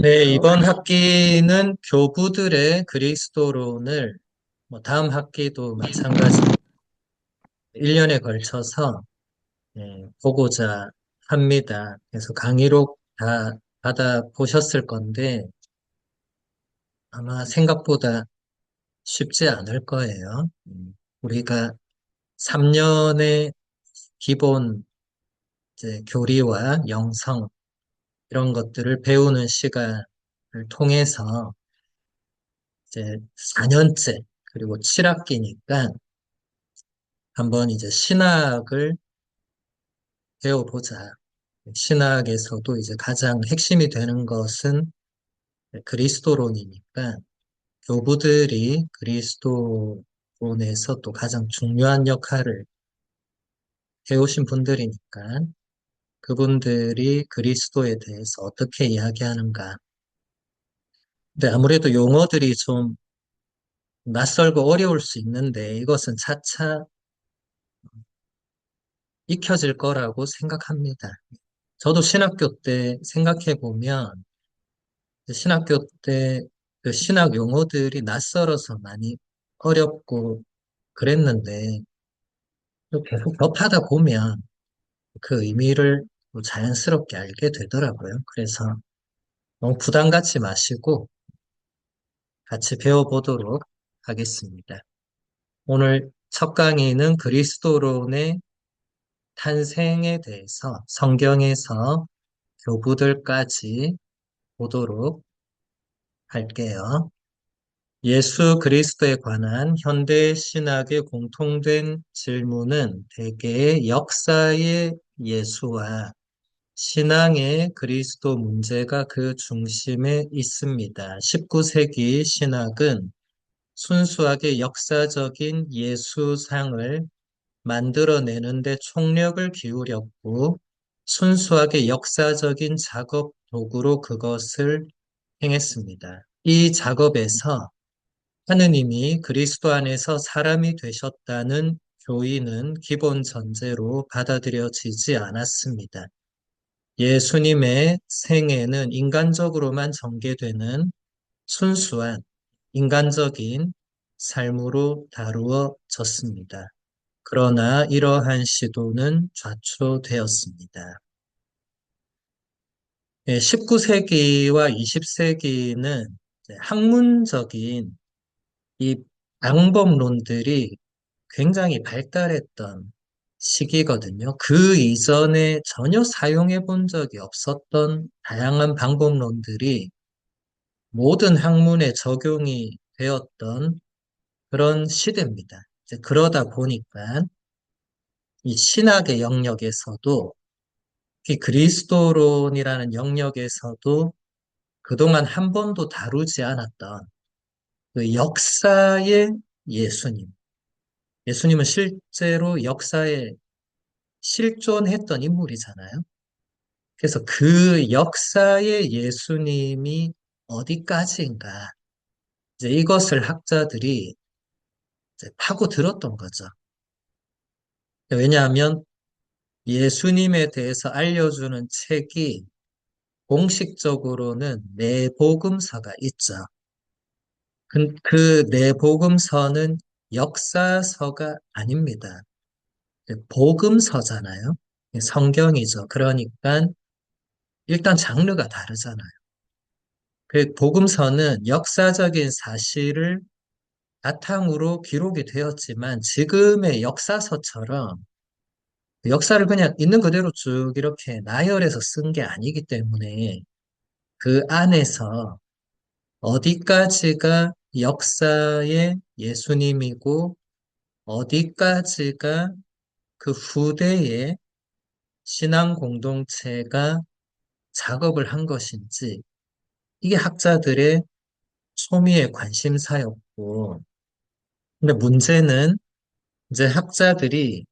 네, 이번 학기는 교부들의 그리스도론을 다음 학기도 마찬가지로 1년에 걸쳐서 보고자 합니다. 그래서 강의록 다 받아보셨을 건데 아마 생각보다 쉽지 않을 거예요. 우리가 3년의 기본 이제 교리와 영성 이런 것들을 배우는 시간을 통해서 이제 4년째 그리고 7학기니까 한번 이제 신학을 배워보자. 신학에서도 이제 가장 핵심이 되는 것은 그리스도론이니까 교부들이 그리스도론에서 또 가장 중요한 역할을 해오신 분들이니까 그분들이 그리스도에 대해서 어떻게 이야기하는가. 근데 아무래도 용어들이 좀 낯설고 어려울 수 있는데 이것은 차차 익혀질 거라고 생각합니다. 저도 신학교 때 생각해 보면 신학교 때 그 신학 용어들이 낯설어서 많이 어렵고 그랬는데 또 계속 접하다 보면 그 의미를 또 자연스럽게 알게 되더라고요. 그래서 너무 부담 갖지 마시고 같이 배워보도록 하겠습니다. 오늘 첫 강의는 그리스도론의 탄생에 대해서 성경에서 교부들까지 보도록 할게요. 예수 그리스도에 관한 현대 신학의 공통된 질문은 대개 역사의 예수와 신앙의 그리스도 문제가 그 중심에 있습니다. 19세기 신학은 순수하게 역사적인 예수상을 만들어내는데 총력을 기울였고, 순수하게 역사적인 작업 도구로 그것을 행했습니다. 이 작업에서 하느님이 그리스도 안에서 사람이 되셨다는 교의는 기본 전제로 받아들여지지 않았습니다. 예수님의 생애는 인간적으로만 전개되는 순수한 인간적인 삶으로 다루어졌습니다. 그러나 이러한 시도는 좌초되었습니다. 19세기와 20세기는 학문적인 이 방법론들이 굉장히 발달했던 시기거든요. 그 이전에 전혀 사용해 본 적이 없었던 다양한 방법론들이 모든 학문에 적용이 되었던 그런 시대입니다. 이제 그러다 보니까 이 신학의 영역에서도 이 그리스도론이라는 영역에서도 그동안 한 번도 다루지 않았던 그 역사의 예수님. 예수님은 실제로 역사에 실존했던 인물이잖아요. 그래서 그 역사의 예수님이 어디까지인가. 이제 이것을 학자들이 이제 파고 들었던 거죠. 왜냐하면 예수님에 대해서 알려주는 책이 공식적으로는 내복음서가 있죠. 그 내복음서는 역사서가 아닙니다. 복음서잖아요. 성경이죠. 그러니까 일단 장르가 다르잖아요. 그 복음서는 역사적인 사실을 바탕으로 기록이 되었지만 지금의 역사서처럼 역사를 그냥 있는 그대로 쭉 이렇게 나열해서 쓴 게 아니기 때문에 그 안에서 어디까지가 역사의 예수님이고 어디까지가 그 후대의 신앙 공동체가 작업을 한 것인지 이게 학자들의 초미의 관심사였고 근데 문제는 이제 학자들이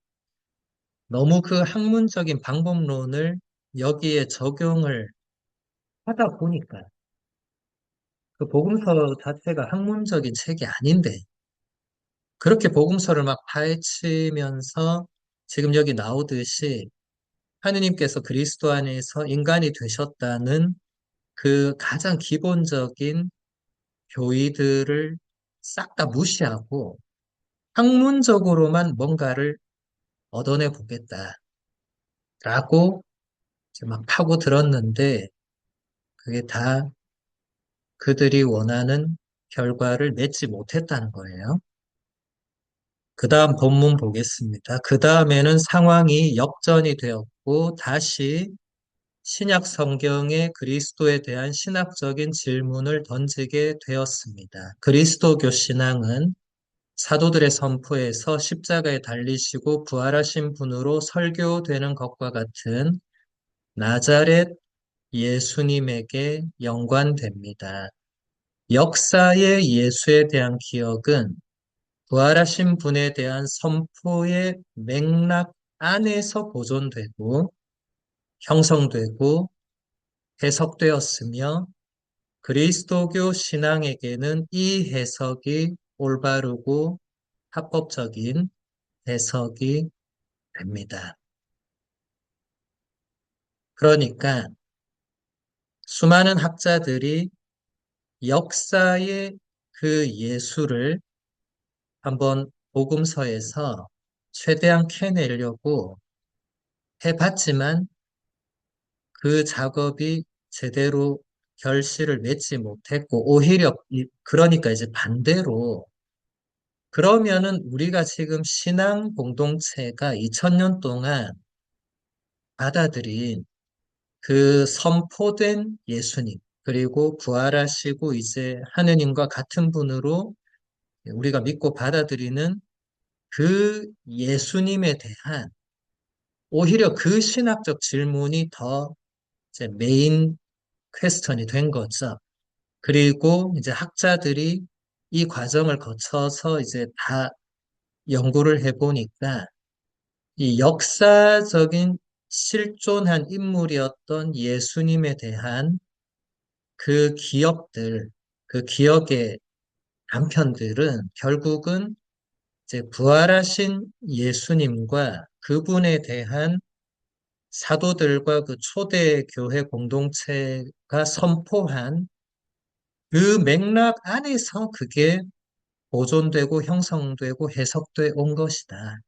너무 그 학문적인 방법론을 여기에 적용을 하다 보니까 그 복음서 자체가 학문적인 책이 아닌데 그렇게 복음서를 막 파헤치면서 지금 여기 나오듯이 하느님께서 그리스도 안에서 인간이 되셨다는 그 가장 기본적인 교의들을 싹 다 무시하고 학문적으로만 뭔가를 얻어내 보겠다라고 이제 막 파고 들었는데 그게 다 그들이 원하는 결과를 맺지 못했다는 거예요. 그 다음 본문 보겠습니다. 그 다음에는 상황이 역전이 되었고 다시 신약 성경에 그리스도에 대한 신학적인 질문을 던지게 되었습니다. 그리스도교 신앙은 사도들의 선포에서 십자가에 달리시고 부활하신 분으로 설교되는 것과 같은 나자렛 예수님에게 연관됩니다. 역사의 예수에 대한 기억은 부활하신 분에 대한 선포의 맥락 안에서 보존되고 형성되고 해석되었으며 그리스도교 신앙에게는 이 해석이 올바르고 합법적인 해석이 됩니다. 그러니까 수많은 학자들이 역사의 그 예수를 한번 복음서에서 최대한 캐내려고 해봤지만 그 작업이 제대로 결실을 맺지 못했고 오히려 그러니까 이제 반대로 그러면은 우리가 지금 신앙 공동체가 2000년 동안 받아들인 그 선포된 예수님 그리고 부활하시고 이제 하느님과 같은 분으로 우리가 믿고 받아들이는 그 예수님에 대한 오히려 그 신학적 질문이 더 이제 메인 퀘스천이 된 거죠. 그리고 이제 학자들이 이 과정을 거쳐서 이제 다 연구를 해보니까 이 역사적인 실존한 인물이었던 예수님에 대한 그 기억들, 그 기억의 단편들은 결국은 이제 부활하신 예수님과 그분에 대한 사도들과 그 초대 교회 공동체가 선포한 그 맥락 안에서 그게 보존되고 형성되고 해석돼 온 것이다.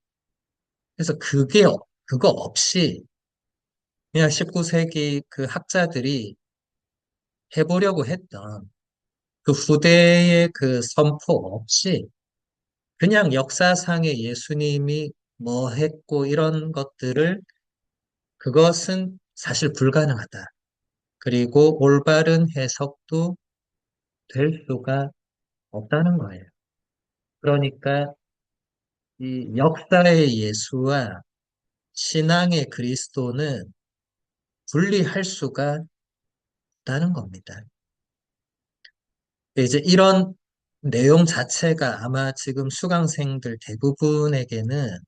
그래서 그거 없이 그냥 19세기 그 학자들이 해보려고 했던 그 후대의 그 선포 없이 그냥 역사상의 예수님이 뭐 했고 이런 것들을 그것은 사실 불가능하다. 그리고 올바른 해석도 될 수가 없다는 거예요. 그러니까 이 역사의 예수와 신앙의 그리스도는 분리할 수가 없다는 겁니다. 이제 이런 내용 자체가 아마 지금 수강생들 대부분에게는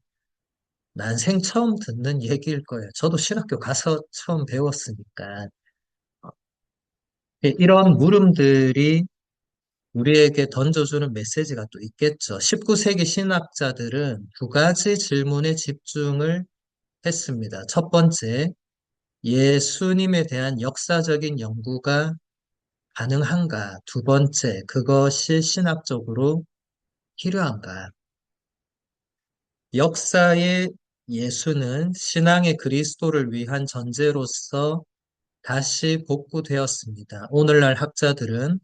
난생 처음 듣는 얘기일 거예요. 저도 신학교 가서 처음 배웠으니까. 이런 물음들이 우리에게 던져주는 메시지가 또 있겠죠. 19세기 신학자들은 두 가지 질문에 집중을 했습니다. 첫 번째, 예수님에 대한 역사적인 연구가 가능한가? 두 번째, 그것이 신학적으로 필요한가? 역사의 예수는 신앙의 그리스도를 위한 전제로서 다시 복구되었습니다. 오늘날 학자들은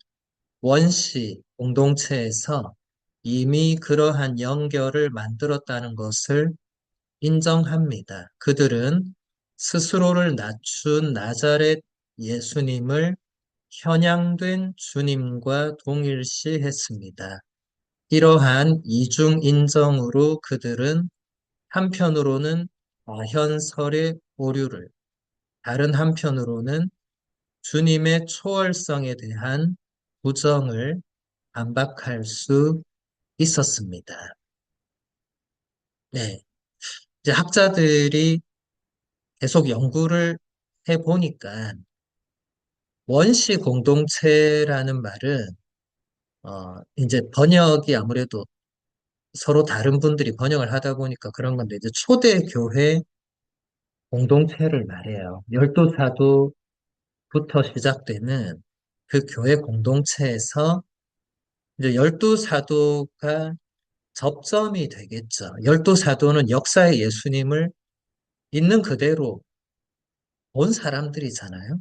원시 공동체에서 이미 그러한 연결을 만들었다는 것을 인정합니다. 그들은 스스로를 낮춘 나자렛 예수님을 현양된 주님과 동일시했습니다. 이러한 이중 인정으로 그들은 한편으로는 자현설의 오류를, 다른 한편으로는 주님의 초월성에 대한 부정을 반박할 수 있었습니다. 네. 이제 학자들이 계속 연구를 해보니까 원시 공동체라는 말은 이제 번역이 아무래도 서로 다른 분들이 번역을 하다 보니까 그런 건데 이제 초대 교회 공동체를 말해요. 열두 사도 시작되는 그 교회 공동체에서 이제 열두 사도가 접점이 되겠죠. 열두 사도는 역사의 예수님을 있는 그대로 본 사람들이잖아요.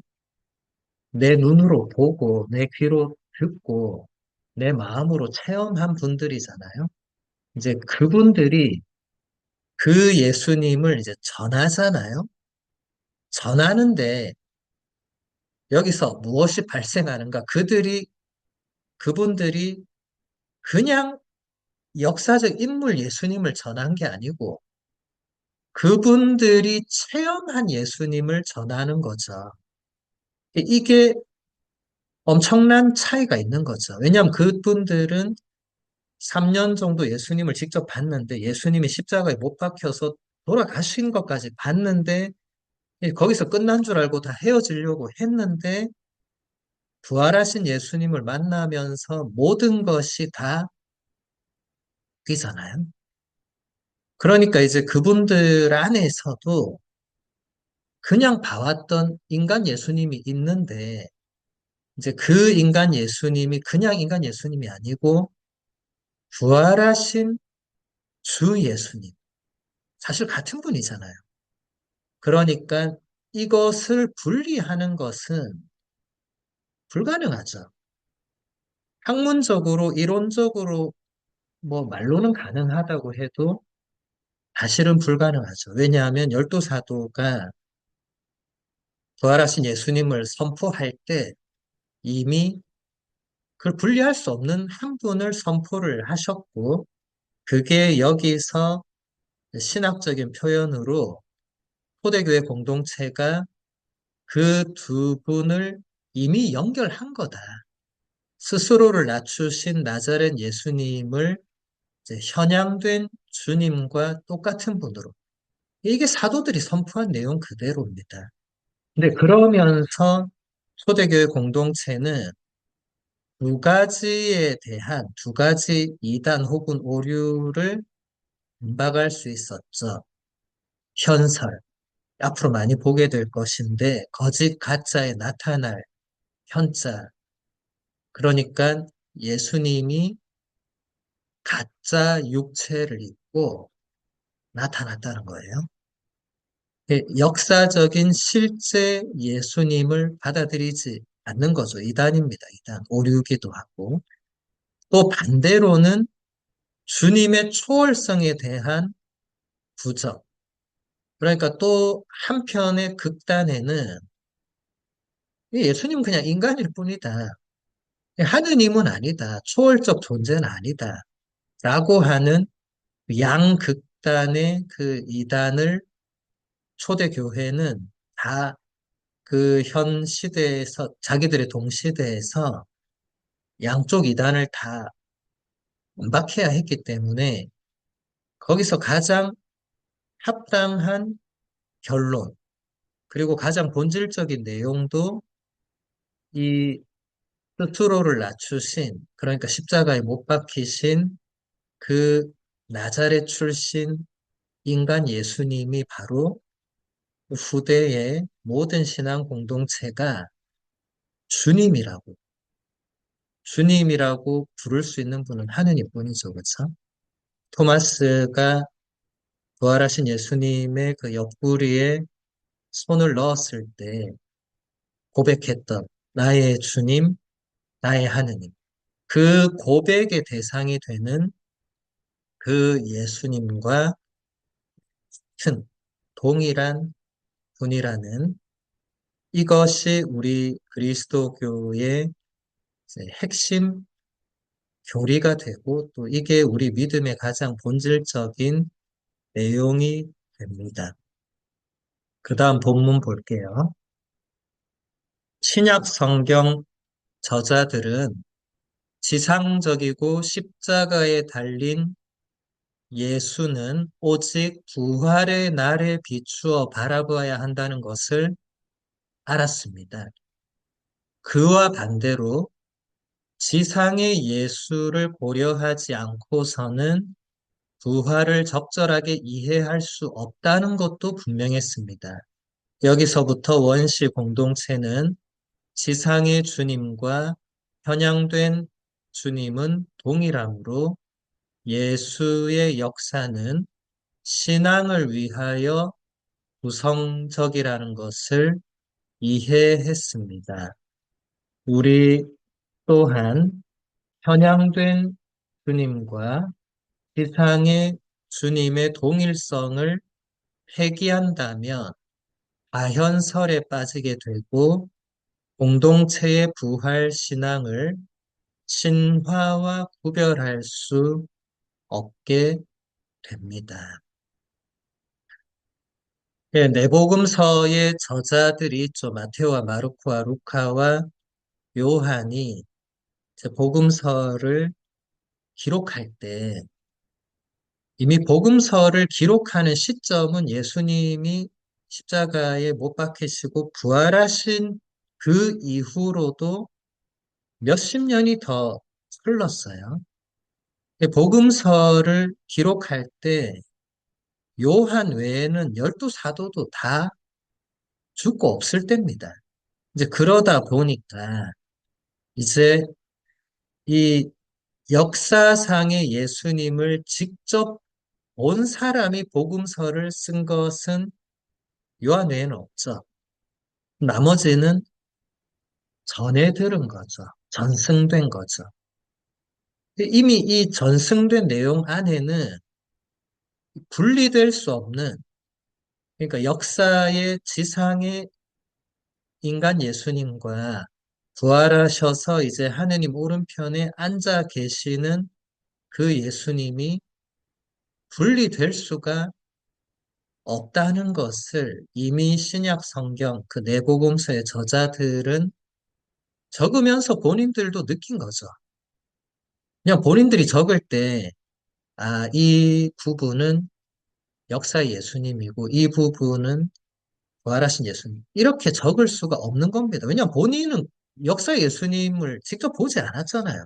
내 눈으로 보고, 내 귀로 듣고, 내 마음으로 체험한 분들이잖아요. 이제 그분들이 그 예수님을 이제 전하잖아요. 전하는데 여기서 무엇이 발생하는가? 그분들이 그냥 역사적 인물 예수님을 전한 게 아니고 그분들이 체험한 예수님을 전하는 거죠. 이게 엄청난 차이가 있는 거죠. 왜냐하면 그분들은 3년 정도 예수님을 직접 봤는데 예수님이 십자가에 못 박혀서 돌아가신 것까지 봤는데 거기서 끝난 줄 알고 다 헤어지려고 했는데 부활하신 예수님을 만나면서 모든 것이 다 바뀌잖아요. 그러니까 이제 그분들 안에서도 그냥 봐왔던 인간 예수님이 있는데 이제 그 인간 예수님이 그냥 인간 예수님이 아니고 부활하신 주 예수님. 사실 같은 분이잖아요. 그러니까 이것을 분리하는 것은 불가능하죠. 학문적으로, 이론적으로 뭐 말로는 가능하다고 해도 사실은 불가능하죠. 왜냐하면 열두 사도가 부활하신 예수님을 선포할 때 이미 그걸 분리할 수 없는 한 분을 선포를 하셨고, 그게 여기서 신학적인 표현으로 초대교회 공동체가 그 두 분을 이미 연결한 거다. 스스로를 낮추신 나자렛 예수님을 이제 현양된 주님과 똑같은 분으로. 이게 사도들이 선포한 내용 그대로입니다. 근데 그러면서 초대교회 공동체는 두 가지 이단 혹은 오류를 반박할 수 있었죠. 현설. 앞으로 많이 보게 될 것인데, 거짓 가짜에 나타날 현자. 그러니까 예수님이 가짜 육체를 입고 나타났다는 거예요. 역사적인 실제 예수님을 받아들이지 않는 거죠. 이단입니다. 이단. 오류기도 하고. 또 반대로는 주님의 초월성에 대한 부정. 그러니까 또 한편의 극단에는 예수님은 그냥 인간일 뿐이다. 하느님은 아니다. 초월적 존재는 아니다. 라고 하는 양극단의 그 이단을 초대교회는 다 그 현 시대에서, 자기들의 동시대에서 양쪽 이단을 다 반박해야 했기 때문에 거기서 가장 합당한 결론, 그리고 가장 본질적인 내용도 이 스스로를 낮추신, 그러니까 십자가에 못 박히신 그 나자렛 출신 인간 예수님이 바로 후대의 모든 신앙 공동체가 주님이라고, 주님이라고 부를 수 있는 분은 하느님뿐이죠. 그렇죠? 토마스가 부활하신 예수님의 그 옆구리에 손을 넣었을 때 고백했던 나의 주님, 나의 하느님. 그 고백의 대상이 되는 그 예수님과 같은 동일한 분이라는 이것이 우리 그리스도교의 이제 핵심 교리가 되고 또 이게 우리 믿음의 가장 본질적인 내용이 됩니다. 그 다음 본문 볼게요. 신약 성경 저자들은 지상적이고 십자가에 달린 예수는 오직 부활의 날에 비추어 바라보아야 한다는 것을 알았습니다. 그와 반대로 지상의 예수를 고려하지 않고서는 부활을 적절하게 이해할 수 없다는 것도 분명했습니다. 여기서부터 원시 공동체는 지상의 주님과 현양된 주님은 동일하므로 예수의 역사는 신앙을 위하여 구성적이라는 것을 이해했습니다. 우리 또한 현양된 주님과 지상의 주님의 동일성을 회귀한다면 다현설에 빠지게 되고 공동체의 부활 신앙을 신화와 구별할 수 없게 됩니다. 예, 내복음서의 저자들이 있죠. 마테오와 마르코와 루카와 요한이 이제 복음서를 기록할 때 이미 복음서를 기록하는 시점은 예수님이 십자가에 못 박히시고 부활하신 그 이후로도 몇십 년이 더 흘렀어요. 복음서를 기록할 때 요한 외에는 12사도도 다 죽고 없을 때입니다. 이제 그러다 보니까 이제 이 역사상의 예수님을 직접 본 사람이 복음서를 쓴 것은 요한 외에는 없죠. 나머지는 전해 들은 거죠. 전승된 거죠. 이미 이 전승된 내용 안에는 분리될 수 없는, 그러니까 역사의 지상의 인간 예수님과 부활하셔서 이제 하느님 오른편에 앉아 계시는 그 예수님이 분리될 수가 없다는 것을 이미 신약 성경 그 내복음서의 저자들은 적으면서 본인들도 느낀 거죠. 그냥 본인들이 적을 때, 아, 이 부분은 역사의 예수님이고 이 부분은 부활하신 예수님. 이렇게 적을 수가 없는 겁니다. 왜냐하면 본인은 역사의 예수님을 직접 보지 않았잖아요.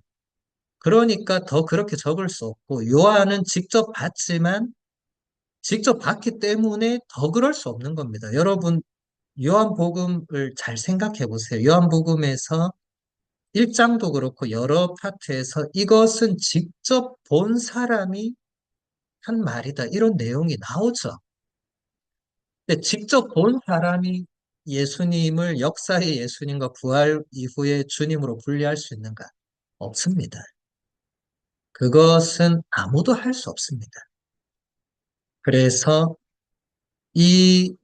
그러니까 더 그렇게 적을 수 없고, 요한은 직접 봤지만, 직접 봤기 때문에 더 그럴 수 없는 겁니다. 여러분, 요한복음을 잘 생각해 보세요. 요한복음에서 1장도 그렇고 여러 파트에서 이것은 직접 본 사람이 한 말이다. 이런 내용이 나오죠. 근데 직접 본 사람이 예수님을 역사의 예수님과 부활 이후의 주님으로 분리할 수 있는가? 없습니다. 그것은 아무도 할 수 없습니다. 그래서 이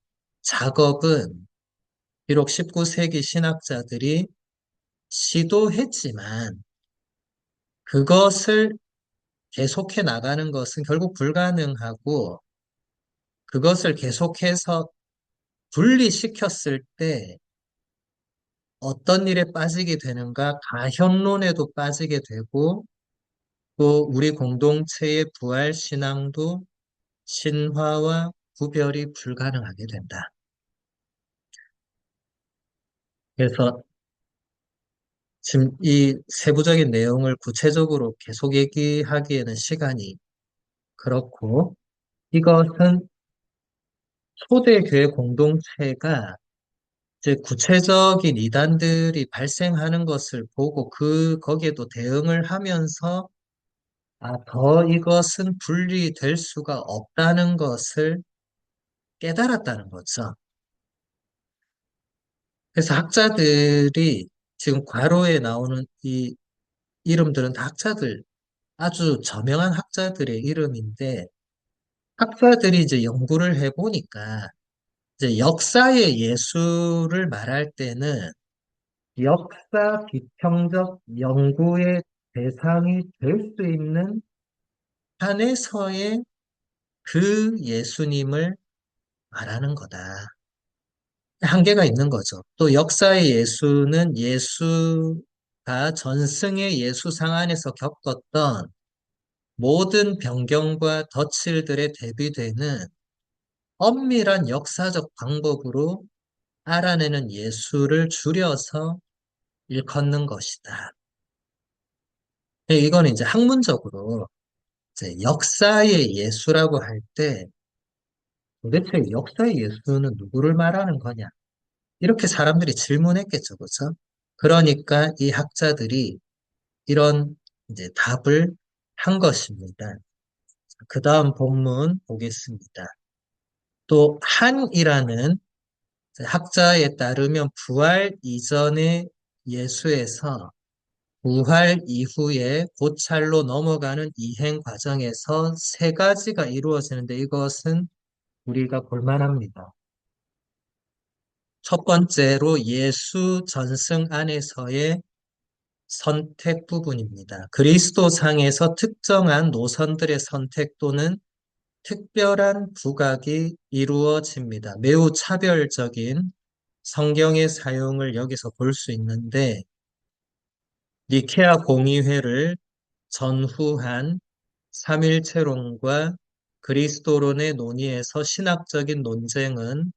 작업은 비록 19세기 신학자들이 시도했지만 그것을 계속해 나가는 것은 결국 불가능하고 그것을 계속해서 분리시켰을 때 어떤 일에 빠지게 되는가? 가현론에도 빠지게 되고 또 우리 공동체의 부활 신앙도 신화와 구별이 불가능하게 된다. 그래서 지금 이 세부적인 내용을 구체적으로 계속 얘기하기에는 시간이 그렇고 이것은 초대교회 공동체가 이제 구체적인 이단들이 발생하는 것을 보고 거기에도 대응을 하면서 더 이것은 분리될 수가 없다는 것을 깨달았다는 거죠. 그래서 학자들이 지금 괄호에 나오는 이 이름들은 다 학자들, 아주 저명한 학자들의 이름인데, 학자들이 이제 연구를 해보니까, 이제 역사의 예수를 말할 때는 역사 비평적 연구의 대상이 될 수 있는 한에서의 그 예수님을 말하는 거다. 한계가 있는 거죠. 또 역사의 예수는 예수가 전승의 예수상 안에서 겪었던 모든 변경과 덧칠들에 대비되는 엄밀한 역사적 방법으로 알아내는 예수를 줄여서 일컫는 것이다. 이건 이제 학문적으로 이제 역사의 예수라고 할 때 도대체 역사의 예수는 누구를 말하는 거냐? 이렇게 사람들이 질문했겠죠, 그렇죠? 그러니까 이 학자들이 이런 이제 답을 한 것입니다. 그 다음 본문 보겠습니다. 또 한이라는 학자에 따르면 부활 이전의 예수에서 부활 이후에 고찰로 넘어가는 이행 과정에서 세 가지가 이루어지는데 이것은 우리가 볼만합니다. 첫 번째로 예수 전승 안에서의 선택 부분입니다. 그리스도상에서 특정한 노선들의 선택 또는 특별한 부각이 이루어집니다. 매우 차별적인 성경의 사용을 여기서 볼 수 있는데 니케아 공의회를 전후한 삼일체론과 그리스도론의 논의에서 신학적인 논쟁은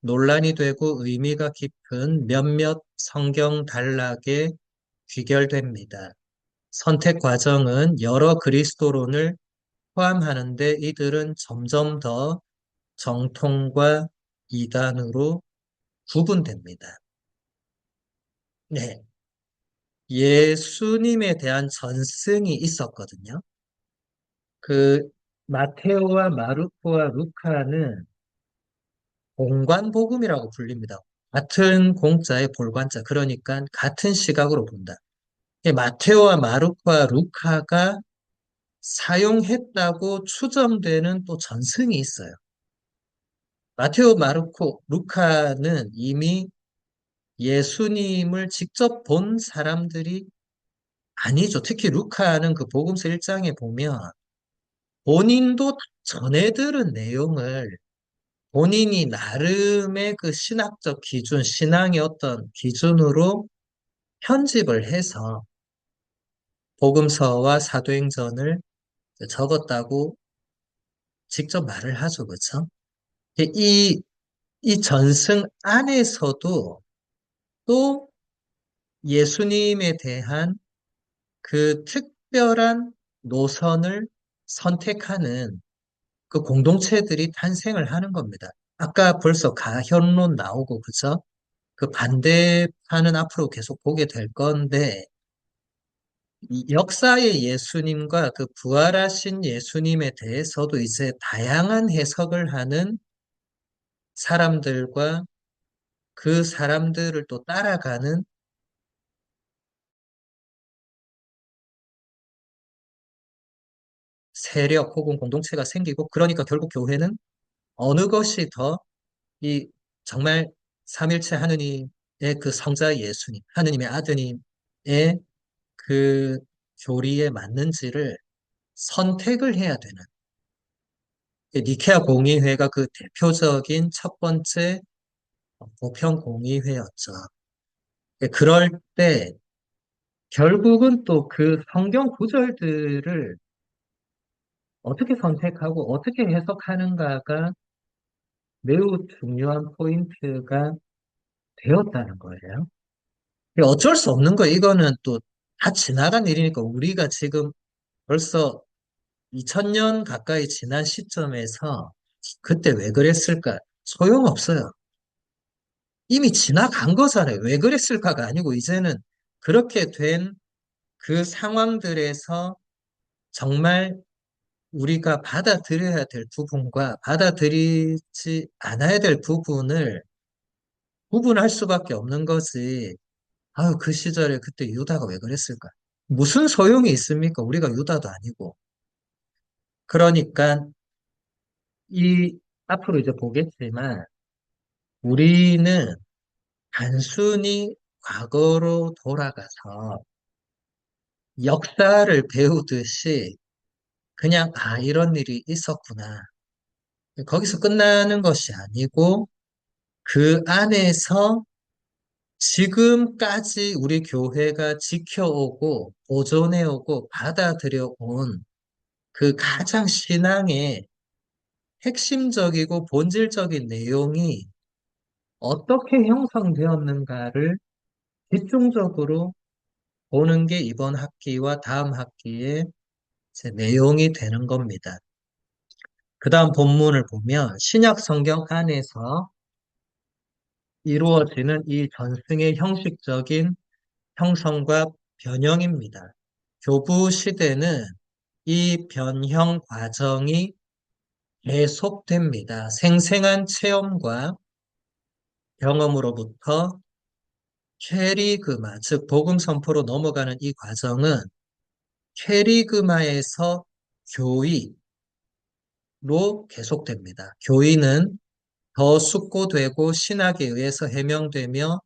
논란이 되고 의미가 깊은 몇몇 성경 단락에 귀결됩니다. 선택 과정은 여러 그리스도론을 포함하는데 이들은 점점 더 정통과 이단으로 구분됩니다. 네. 예수님에 대한 전승이 있었거든요. 그 마테오와 마르코와 루카는 공관복음이라고 불립니다. 같은 공자의 볼관자, 그러니까 같은 시각으로 본다. 마테오와 마르코와 루카가 사용했다고 추정되는 또 전승이 있어요. 마테오, 마르코, 루카는 이미 예수님을 직접 본 사람들이 아니죠. 특히 루카는 그 복음서 1장에 보면 본인도 전해 들은 내용을 본인이 나름의 그 신학적 기준, 신앙의 어떤 기준으로 편집을 해서 복음서와 사도행전을 적었다고 직접 말을 하죠. 그렇죠? 이, 이 전승 안에서도 또 예수님에 대한 그 특별한 노선을 선택하는 그 공동체들이 탄생을 하는 겁니다. 아까 벌써 가현론 나오고, 그죠? 그 반대파는 앞으로 계속 보게 될 건데, 이 역사의 예수님과 그 부활하신 예수님에 대해서도 이제 다양한 해석을 하는 사람들과 그 사람들을 또 따라가는 세력 혹은 공동체가 생기고, 그러니까 결국 교회는 어느 것이 더 이 정말 삼일체 하느님의 그 성자 예수님, 하느님의 아드님의 그 교리에 맞는지를 선택을 해야 되는 니케아 공의회가 그 대표적인 첫 번째 보편 공의회였죠. 그럴 때 결국은 또 그 성경 구절들을 어떻게 선택하고 어떻게 해석하는가가 매우 중요한 포인트가 되었다는 거예요. 어쩔 수 없는 거예요. 이거는 또 다 지나간 일이니까 우리가 지금 벌써 2000년 가까이 지난 시점에서 그때 왜 그랬을까? 소용없어요. 이미 지나간 거잖아요. 왜 그랬을까가 아니고 이제는 그렇게 된 그 상황들에서 정말 우리가 받아들여야 될 부분과 받아들이지 않아야 될 부분을 구분할 수밖에 없는 거지. 아유, 그 시절에 그때 유다가 왜 그랬을까? 무슨 소용이 있습니까? 우리가 유다도 아니고. 그러니까 이 앞으로 이제 보겠지만 우리는 단순히 과거로 돌아가서 역사를 배우듯이 그냥 이런 일이 있었구나. 거기서 끝나는 것이 아니고 그 안에서 지금까지 우리 교회가 지켜오고 보존해오고 받아들여온 그 가장 신앙의 핵심적이고 본질적인 내용이 어떻게 형성되었는가를 집중적으로 보는 게 이번 학기와 다음 학기의 제 내용이 되는 겁니다. 그 다음 본문을 보면 신약 성경 안에서 이루어지는 이 전승의 형식적인 형성과 변형입니다. 교부 시대는 이 변형 과정이 계속됩니다. 생생한 체험과 경험으로부터 캐리그마, 즉 복음 선포로 넘어가는 이 과정은 캐리그마에서 교의로 계속됩니다. 교의는 더 숙고되고 신학에 의해서 해명되며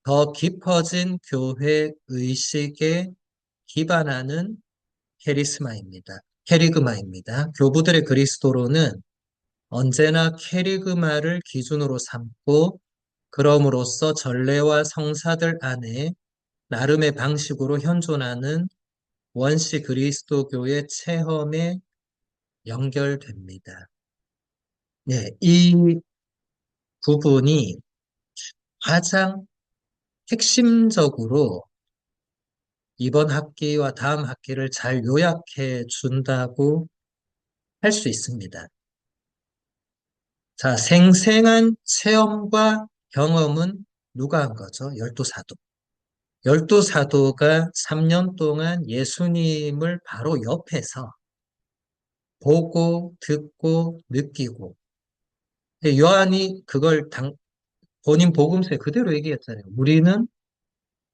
더 깊어진 교회 의식에 기반하는 캐리그마입니다. 교부들의 그리스도로는 언제나 캐리그마를 기준으로 삼고 그럼으로써 전례와 성사들 안에 나름의 방식으로 현존하는 원시 그리스도교의 체험에 연결됩니다. 네, 이 부분이 가장 핵심적으로 이번 학기와 다음 학기를 잘 요약해 준다고 할 수 있습니다. 자, 생생한 체험과 경험은 누가 한 거죠? 열두 사도. 열두 사도가 3년 동안 예수님을 바로 옆에서 보고, 듣고, 느끼고. 근데 요한이 그걸 본인 복음서에 그대로 얘기했잖아요. 우리는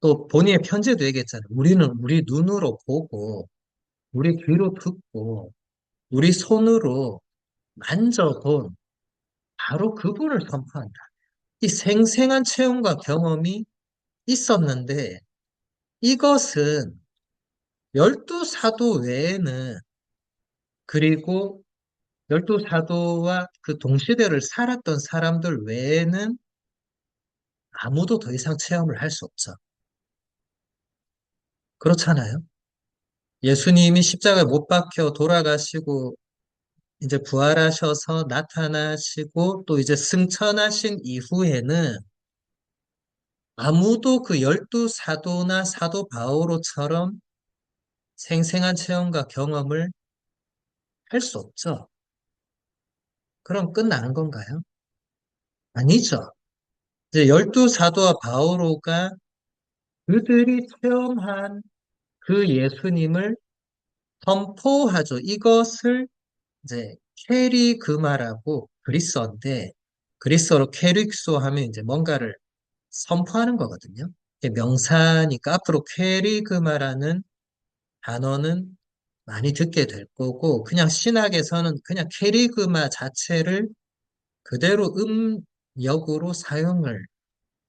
또 본인의 편지에도 얘기했잖아요. 우리는 우리 눈으로 보고, 우리 귀로 듣고, 우리 손으로 만져본 바로 그분을 선포한다. 이 생생한 체험과 경험이 있었는데 이것은 열두 사도 외에는 그리고 열두 사도와 그 동시대를 살았던 사람들 외에는 아무도 더 이상 체험을 할 수 없죠. 그렇잖아요. 예수님이 십자가에 못 박혀 돌아가시고 이제 부활하셔서 나타나시고 또 이제 승천하신 이후에는 아무도 그 열두 사도나 사도 바오로처럼 생생한 체험과 경험을 할 수 없죠. 그럼 끝나는 건가요? 아니죠. 이제 열두 사도와 바오로가 그들이 체험한 그 예수님을 선포하죠. 이것을 이제 캐리그마라고 그리스어인데 그리스어로 캐릭소 하면 이제 뭔가를 선포하는 거거든요. 이게 명사니까 앞으로 캐리그마라는 단어는 많이 듣게 될 거고 그냥 신학에서는 그냥 캐리그마 자체를 그대로 음역으로 사용을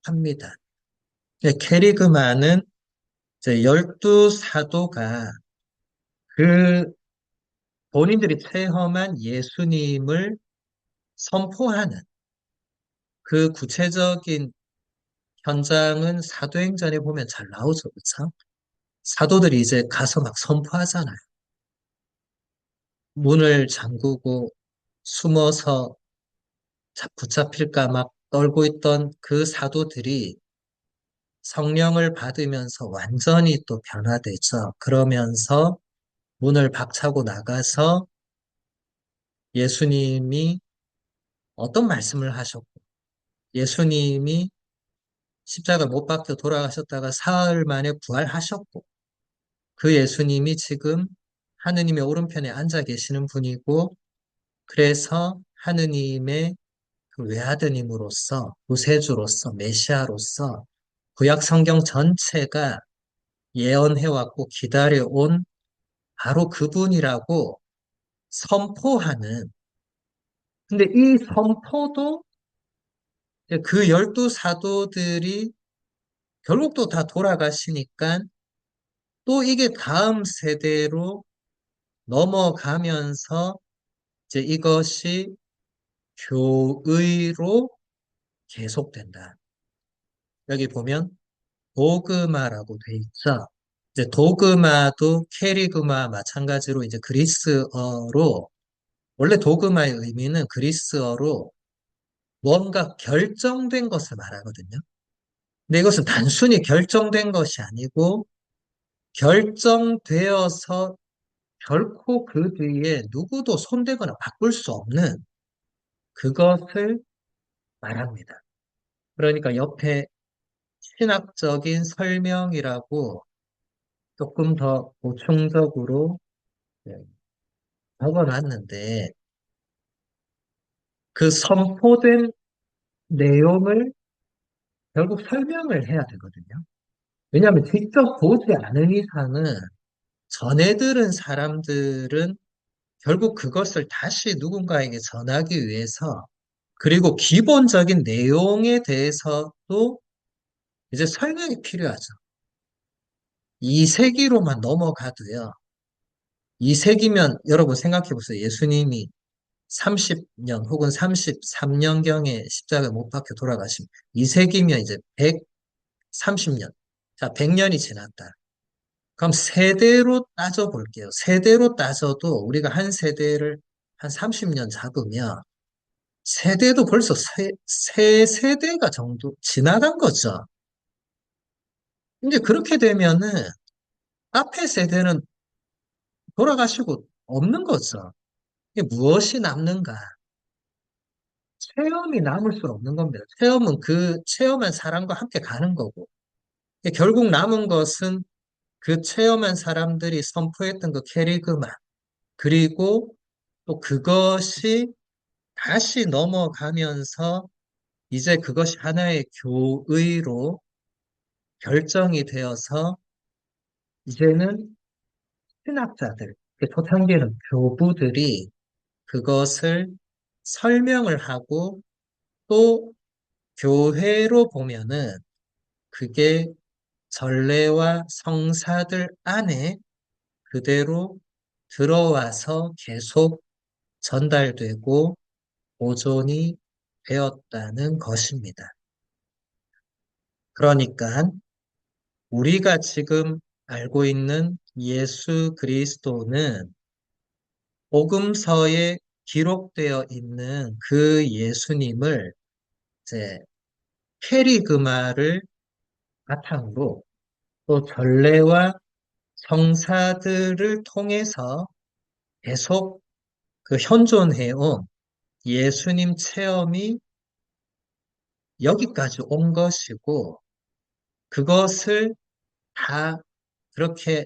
합니다. 캐리그마는 이제 열두 사도가 그 본인들이 체험한 예수님을 선포하는 그 구체적인 현장은 사도행전에 보면 잘 나오죠. 그렇죠? 사도들이 이제 가서 막 선포하잖아요. 문을 잠그고 숨어서 붙잡힐까 막 떨고 있던 그 사도들이 성령을 받으면서 완전히 또 변화되죠. 그러면서 문을 박차고 나가서 예수님이 어떤 말씀을 하셨고, 예수님이 십자가 못 박혀 돌아가셨다가 사흘 만에 부활하셨고, 그 예수님이 지금 하느님의 오른편에 앉아 계시는 분이고, 그래서 하느님의 그 외아드님으로서, 구세주로서, 메시아로서 구약 성경 전체가 예언해왔고 기다려온 바로 그분이라고 선포하는, 근데 이 선포도 그 열두 사도들이 결국 또 다 돌아가시니까 또 이게 다음 세대로 넘어가면서 이제 이것이 교의로 계속된다. 여기 보면 도그마라고 돼 있죠. 이제 도그마도 캐리그마 마찬가지로 이제 그리스어로 원래 도그마의 의미는 그리스어로 뭔가 결정된 것을 말하거든요. 근데 이것은 단순히 결정된 것이 아니고 결정되어서 결코 그 뒤에 누구도 손대거나 바꿀 수 없는 그것을 말합니다. 그러니까 옆에 신학적인 설명이라고 조금 더 보충적으로 예, 적어놨는데 그 선포된 내용을 결국 설명을 해야 되거든요. 왜냐하면 직접 보지 않은 이상은 전해 들은 사람들은 결국 그것을 다시 누군가에게 전하기 위해서 그리고 기본적인 내용에 대해서도 이제 설명이 필요하죠. 2세기로만 넘어가도요. 2세기면 여러분 생각해 보세요. 예수님이 30년 혹은 33년경에 십자가에 못 박혀 돌아가시면 2세기면 이제 130년. 자, 100년이 지났다. 그럼 세대로 따져볼게요. 세대로 따져도 우리가 한 세대를 한 30년 잡으면 세대도 벌써 세 세대가 정도 지나간 거죠. 이제 그렇게 되면은 앞에 세대는 돌아가시고 없는 거죠. 이게 무엇이 남는가? 체험이 남을 수 없는 겁니다. 체험은 그 체험한 사람과 함께 가는 거고. 결국 남은 것은 그 체험한 사람들이 선포했던 그 캐리그마, 그리고 또 그것이 다시 넘어가면서 이제 그것이 하나의 교의로 결정이 되어서 이제는 신학자들, 초창기에는 교부들이 그것을 설명을 하고 또 교회로 보면은 그게 전례와 성사들 안에 그대로 들어와서 계속 전달되고 보존이 되었다는 것입니다. 그러니까 우리가 지금 알고 있는 예수 그리스도는 복음서에 기록되어 있는 그 예수님을 이제 캐리그마를 바탕으로 또 전례와 성사들을 통해서 계속 그 현존해온 예수님 체험이 여기까지 온 것이고 그것을 다 그렇게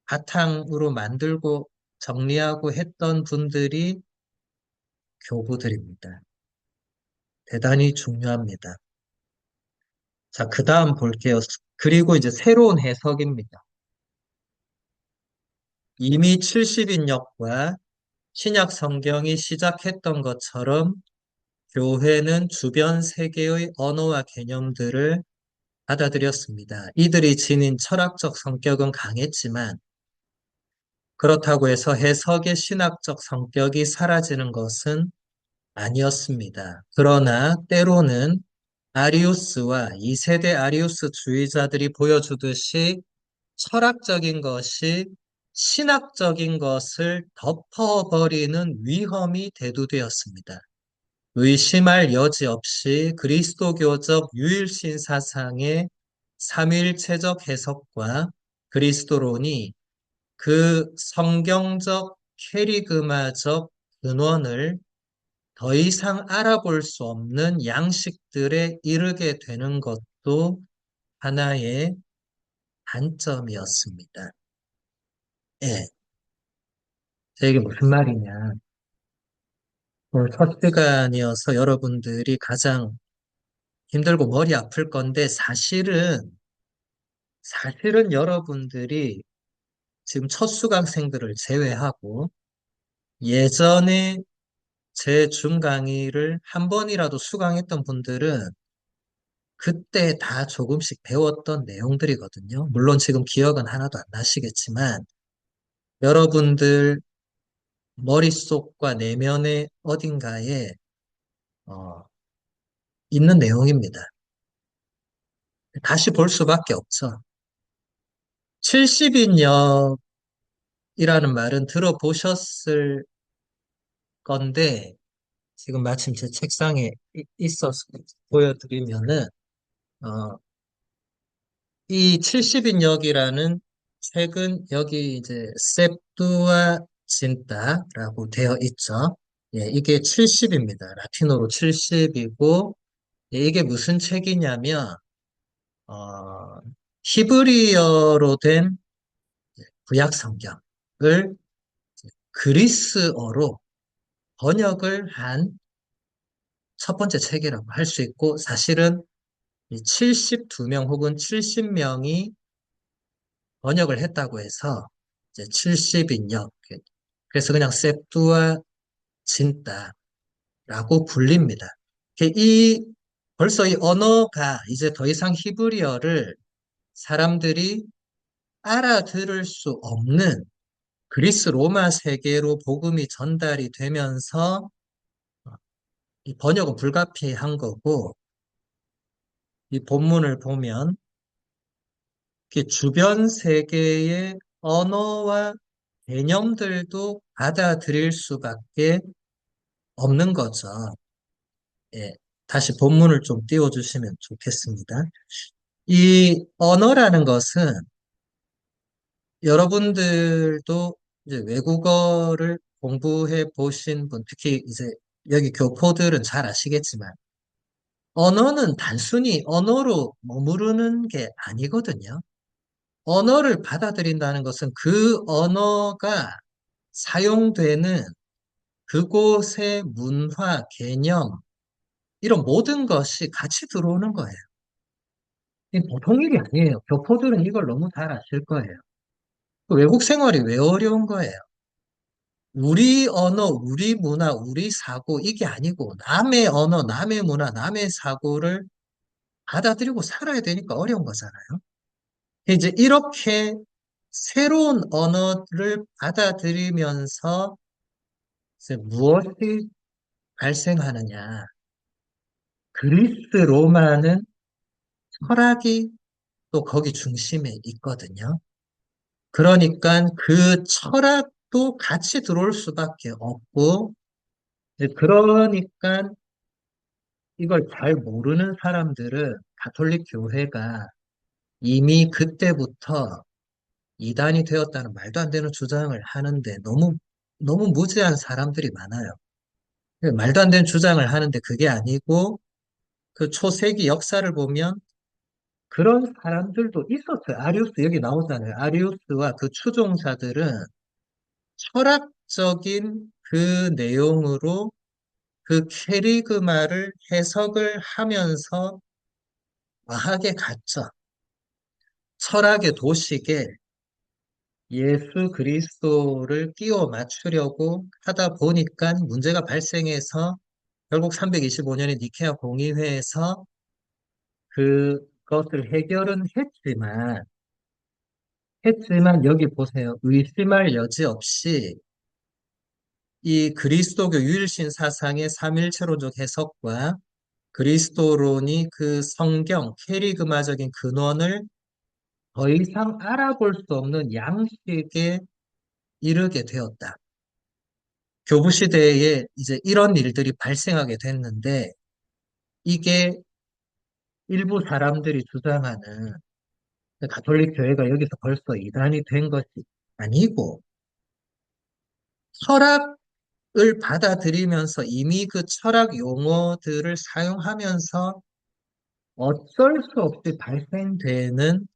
바탕으로 만들고 정리하고 했던 분들이 교부들입니다. 대단히 중요합니다. 자, 그 다음 볼게요. 그리고 이제 새로운 해석입니다. 이미 70인역과 신약 성경이 시작했던 것처럼 교회는 주변 세계의 언어와 개념들을 받아들였습니다. 이들이 지닌 철학적 성격은 강했지만 그렇다고 해서 해석의 신학적 성격이 사라지는 것은 아니었습니다. 그러나 때로는 아리우스와 2세대 아리우스 주의자들이 보여주듯이 철학적인 것이 신학적인 것을 덮어버리는 위험이 대두되었습니다. 의심할 여지 없이 그리스도교적 유일신 사상의 삼위일체적 해석과 그리스도론이 그 성경적 캐리그마적 근원을 더 이상 알아볼 수 없는 양식들에 이르게 되는 것도 하나의 단점이었습니다. 예, 이게 무슨 말이냐. 오늘 첫 시간이어서 여러분들이 가장 힘들고 머리 아플 건데 사실은 여러분들이 지금 첫 수강생들을 제외하고 예전에 제 줌 강의를 한 번이라도 수강했던 분들은 그때 다 조금씩 배웠던 내용들이거든요. 물론 지금 기억은 하나도 안 나시겠지만 여러분들 머릿속과 내면의 어딘가에 어, 있는 내용입니다. 다시 볼 수밖에 없죠. 70인역이라는 말은 들어보셨을 건데 지금 마침 제 책상에 있어서 보여드리면은 어, 이 70인역이라는 책은 여기 이제 셉두아 진따라고 되어 있죠. 예, 이게 70입니다. 라틴어로 70이고 이게 무슨 책이냐면 어, 히브리어로 된 구약 성경을 그리스어로 번역을 한 첫 번째 책이라고 할 수 있고, 사실은 이 72명 혹은 70명이 번역을 했다고 해서 이제 70인역, 그래서 그냥 셉투아 진따라고 불립니다. 이 벌써 이 언어가 이제 더 이상 히브리어를 사람들이 알아들을 수 없는 그리스 로마 세계로 복음이 전달이 되면서 이 번역은 불가피한 거고, 이 본문을 보면 주변 세계의 언어와 개념들도 받아들일 수밖에 없는 거죠. 예, 다시 본문을 좀 띄워주시면 좋겠습니다. 이 언어라는 것은 여러분들도 이제 외국어를 공부해 보신 분, 특히 이제 여기 교포들은 잘 아시겠지만, 언어는 단순히 언어로 머무르는 게 아니거든요. 언어를 받아들인다는 것은 그 언어가 사용되는 그곳의 문화, 개념, 이런 모든 것이 같이 들어오는 거예요. 이 보통 일이 아니에요. 교포들은 이걸 너무 잘 아실 거예요. 그 외국 생활이 왜 어려운 거예요? 우리 언어, 우리 문화, 우리 사고, 이게 아니고 남의 언어, 남의 문화, 남의 사고를 받아들이고 살아야 되니까 어려운 거잖아요. 이제 이렇게 새로운 언어를 받아들이면서 이제 무엇이 발생하느냐. 그리스 로마는 철학이 또 거기 중심에 있거든요. 그러니까 그 철학도 같이 들어올 수밖에 없고, 이제 그러니까 이걸 잘 모르는 사람들은 가톨릭 교회가 이미 그때부터 이단이 되었다는 말도 안 되는 주장을 하는데 너무 무지한 사람들이 많아요. 말도 안 되는 주장을 하는데 그게 아니고 그 초세기 역사를 보면 그런 사람들도 있었어요. 아리우스 여기 나오잖아요. 아리우스와 그 추종자들은 철학적인 그 내용으로 그 캐리그마를 해석을 하면서 과하게 갔죠. 철학의 도식에 예수 그리스도를 끼워 맞추려고 하다 보니까 문제가 발생해서 결국 325년에 니케아 공의회에서 그것을 해결은 했지만 여기 보세요. 의심할 여지 없이 이 그리스도교 유일신 사상의 삼일체론적 해석과 그리스도론이 그 성경, 캐리그마적인 근원을 더 이상 알아볼 수 없는 양식에 이르게 되었다. 교부 시대에 이제 이런 일들이 발생하게 됐는데 이게 일부 사람들이 주장하는 가톨릭 교회가 여기서 벌써 이단이 된 것이 아니고 철학을 받아들이면서 이미 그 철학 용어들을 사용하면서 어쩔 수 없이 발생되는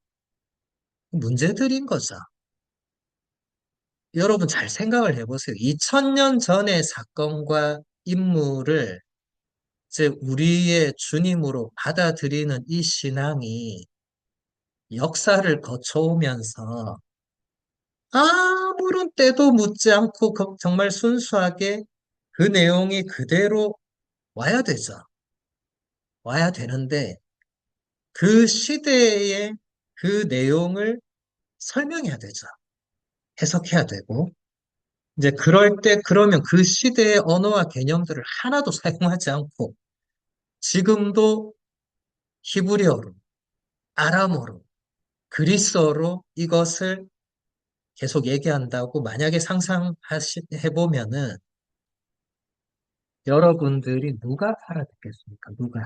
문제들인 거죠. 여러분 잘 생각을 해보세요. 2000년 전의 사건과 인물을 이제 우리의 주님으로 받아들이는 이 신앙이 역사를 거쳐오면서 아무런 때도 묻지 않고 정말 순수하게 그 내용이 그대로 와야 되죠. 와야 되는데 그 시대의 그 내용을 설명해야 되죠. 해석해야 되고 이제 그럴 때 그러면 그 시대의 언어와 개념들을 하나도 사용하지 않고 지금도 히브리어로, 아람어로, 그리스어로 이것을 계속 얘기한다고 만약에 해보면은 여러분들이 누가 알아듣겠습니까? 누가?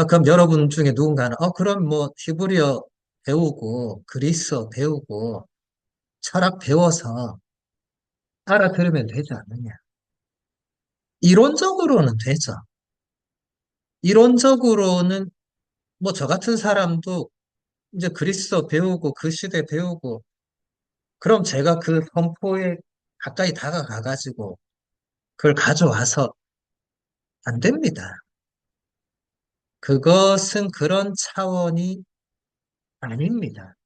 그럼 여러분 중에 누군가는 그럼 뭐 히브리어 배우고 그리스어 배우고 철학 배워서 알아들으면 되지 않느냐? 이론적으로는 되죠. 이론적으로는 뭐 저 같은 사람도 이제 그리스도 배우고 그 시대 배우고 그럼 제가 그 선포에 가까이 다가가가지고 그걸 가져와서 안 됩니다. 그것은 그런 차원이 아닙니다.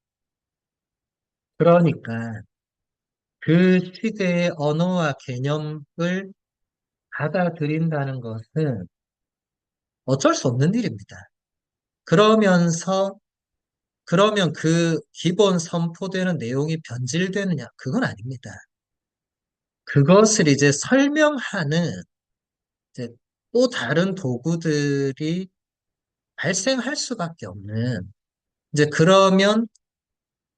그러니까 그 시대의 언어와 개념을 받아들인다는 것은 어쩔 수 없는 일입니다. 그러면서, 그러면 그 기본 선포되는 내용이 변질되느냐? 그건 아닙니다. 그것을 이제 설명하는 이제 또 다른 도구들이 발생할 수밖에 없는 이제 그러면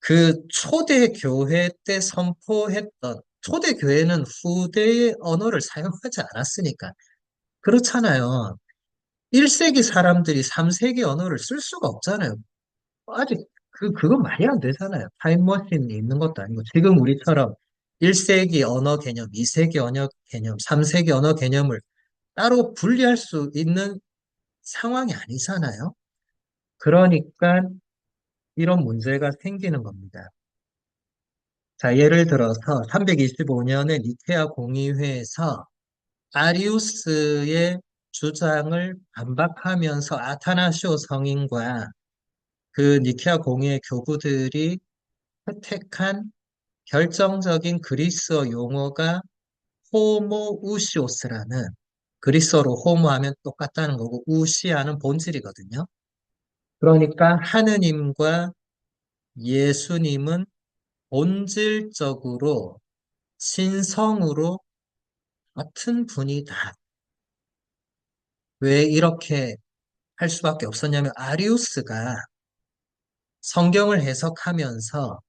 그 초대 교회 때 선포했던 초대 교회는 후대의 언어를 사용하지 않았으니까 그렇잖아요. 1세기 사람들이 3세기 언어를 쓸 수가 없잖아요. 아직 그건 말이 안 되잖아요. 타임머신이 있는 것도 아니고 지금 우리처럼 1세기 언어 개념, 2세기 언어 개념, 3세기 언어 개념을 따로 분리할 수 있는 상황이 아니잖아요. 그러니까 이런 문제가 생기는 겁니다. 자, 예를 들어서 325년에 니케아 공의회에서 아리우스의 주장을 반박하면서 아타나시오 성인과 그 니케아 공의회 교부들이 채택한 결정적인 그리스어 용어가 호모우시오스라는 그리스어로 호모하면 똑같다는 거고 우시하는 본질이거든요. 그러니까 하느님과 예수님은 본질적으로 신성으로 같은 분이다. 왜 이렇게 할 수밖에 없었냐면 아리우스가 성경을 해석하면서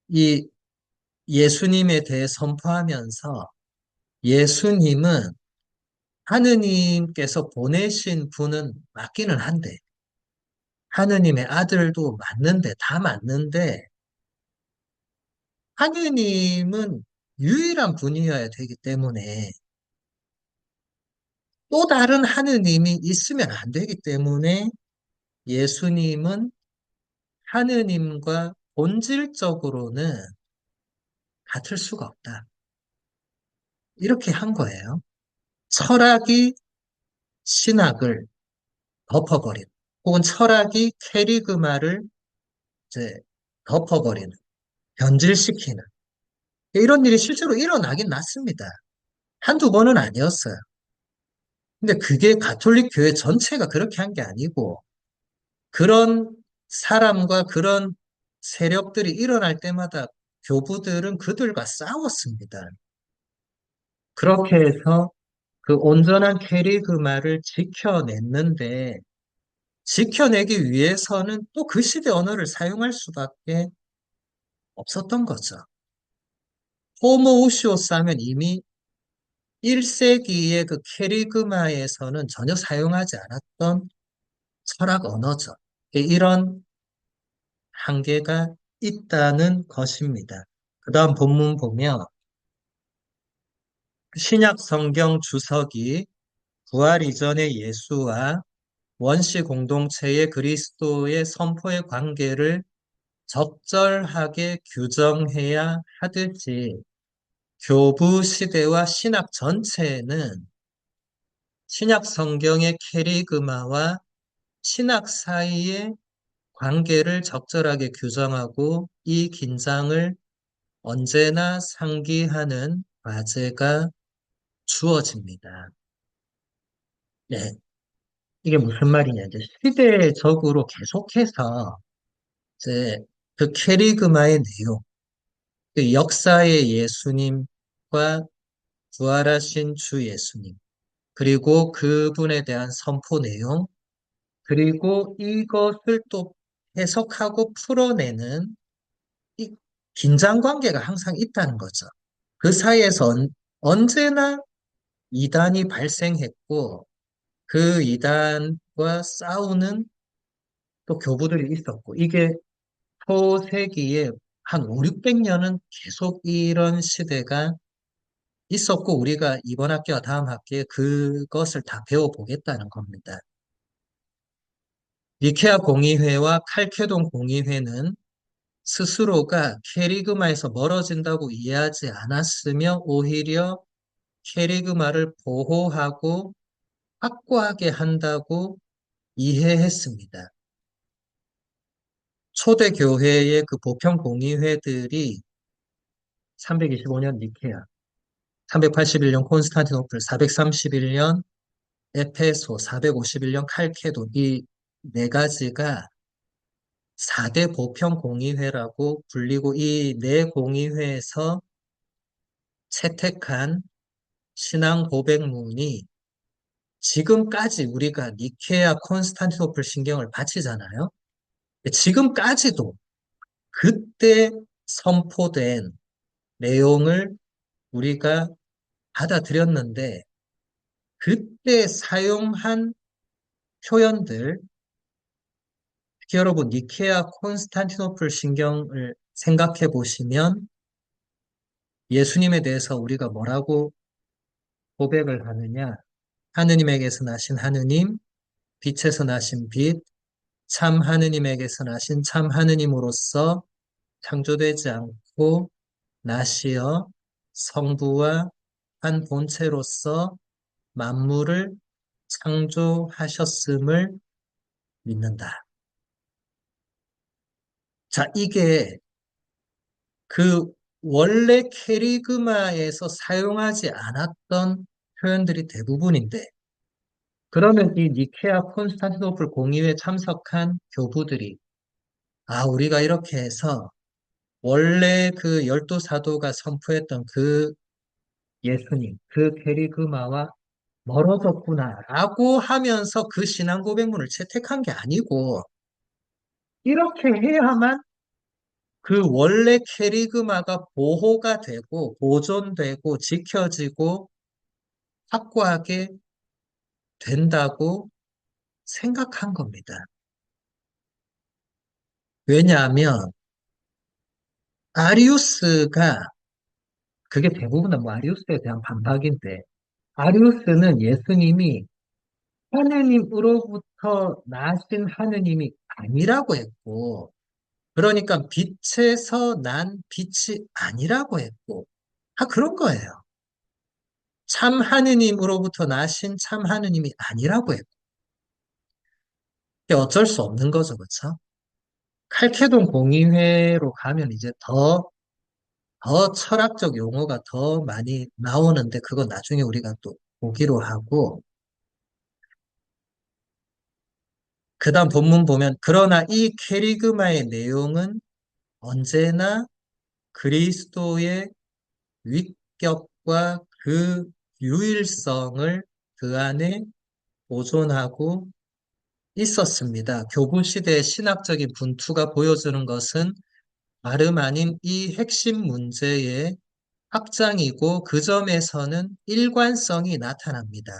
이 예수님에 대해 선포하면서 예수님은 하느님께서 보내신 분은 맞기는 한데 하느님의 아들도 맞는데 다 맞는데 하느님은 유일한 분이어야 되기 때문에 또 다른 하느님이 있으면 안 되기 때문에 예수님은 하느님과 본질적으로는 같을 수가 없다. 이렇게 한 거예요. 철학이 신학을 덮어버리는, 혹은 철학이 캐리그마를 이제 덮어버리는, 변질시키는 이런 일이 실제로 일어나긴 났습니다. 한두 번은 아니었어요. 근데 그게 가톨릭 교회 전체가 그렇게 한 게 아니고 그런 사람과 그런 세력들이 일어날 때마다 교부들은 그들과 싸웠습니다. 그렇게 해서 그 온전한 캐리그마를 지켜냈는데 지켜내기 위해서는 또 그 시대 언어를 사용할 수밖에 없었던 거죠. 호모우시오스 하면 이미 1세기의 그 캐리그마에서는 전혀 사용하지 않았던 철학 언어죠. 이런 한계가 있다는 것입니다. 그 다음 본문 보면 신약 성경 주석이 부활 이전의 예수와 원시 공동체의 그리스도의 선포의 관계를 적절하게 규정해야 하듯이 교부 시대와 신학 전체는 신약 성경의 캐리그마와 신학 사이의 관계를 적절하게 규정하고 이 긴장을 언제나 상기하는 과제가 주어집니다. 네, 이게 무슨 말이냐. 이제 시대적으로 계속해서 이제 그 캐리그마의 내용, 그 역사의 예수님과 부활하신 주 예수님, 그리고 그분에 대한 선포 내용, 그리고 이것을 또 해석하고 풀어내는 이 긴장 관계가 항상 있다는 거죠. 그 사이에서 언제나 이단이 발생했고, 그 이단과 싸우는 또 교부들이 있었고, 이게 초세기에 한 5, 600년은 계속 이런 시대가 있었고, 우리가 이번 학기와 다음 학기에 그것을 다 배워보겠다는 겁니다. 니케아 공의회와 칼케돈 공의회는 스스로가 케리그마에서 멀어진다고 이해하지 않았으며 오히려 케리그마를 보호하고 확고하게 한다고 이해했습니다. 초대 교회의 그 보편 공의회들이 325년 니케아, 381년 콘스탄티노플, 431년 에페소, 451년 칼케돈 이 네 가지가 4대 보편 공의회라고 불리고 이 네 공의회에서 채택한 신앙 고백문이 지금까지 우리가 니케아 콘스탄티노플 신경을 바치잖아요. 지금까지도 그때 선포된 내용을 우리가 받아들였는데 그때 사용한 표현들, 특히 여러분 니케아 콘스탄티노플 신경을 생각해 보시면 예수님에 대해서 우리가 뭐라고 고백을 하느냐? 하느님에게서 나신 하느님, 빛에서 나신 빛, 참 하느님에게서 나신 참 하느님으로서 창조되지 않고 나시어 성부와 한 본체로서 만물을 창조하셨음을 믿는다. 자, 이게 그 원래 캐리그마에서 사용하지 않았던 표현들이 대부분인데, 그러면 이 니케아 콘스탄티노플 공의회에 참석한 교부들이, 아, 우리가 이렇게 해서 원래 그 열두 사도가 선포했던 그 예수님, 그 캐리그마와 멀어졌구나라고 하면서 그 신앙 고백문을 채택한 게 아니고, 이렇게 해야만 그 원래 캐리그마가 보호가 되고 보존되고 지켜지고 확고하게 된다고 생각한 겁니다. 왜냐하면 아리우스가 그게 대부분은 뭐 아리우스에 대한 반박인데 아리우스는 예수님이 하느님으로부터 나신 하느님이 아니라고 했고 그러니까 빛에서 난 빛이 아니라고 했고 그런 거예요. 참 하느님으로부터 나신 참 하느님이 아니라고 했고 이게 어쩔 수 없는 거죠. 그렇죠? 칼케돈 공의회로 가면 이제 더 철학적 용어가 더 많이 나오는데 그건 나중에 우리가 또 보기로 하고 그 다음 본문 보면 그러나 이 캐리그마의 내용은 언제나 그리스도의 위격과 그 유일성을 그 안에 보존하고 있었습니다. 교부 시대의 신학적인 분투가 보여주는 것은 다름 아닌 이 핵심 문제의 확장이고 그 점에서는 일관성이 나타납니다.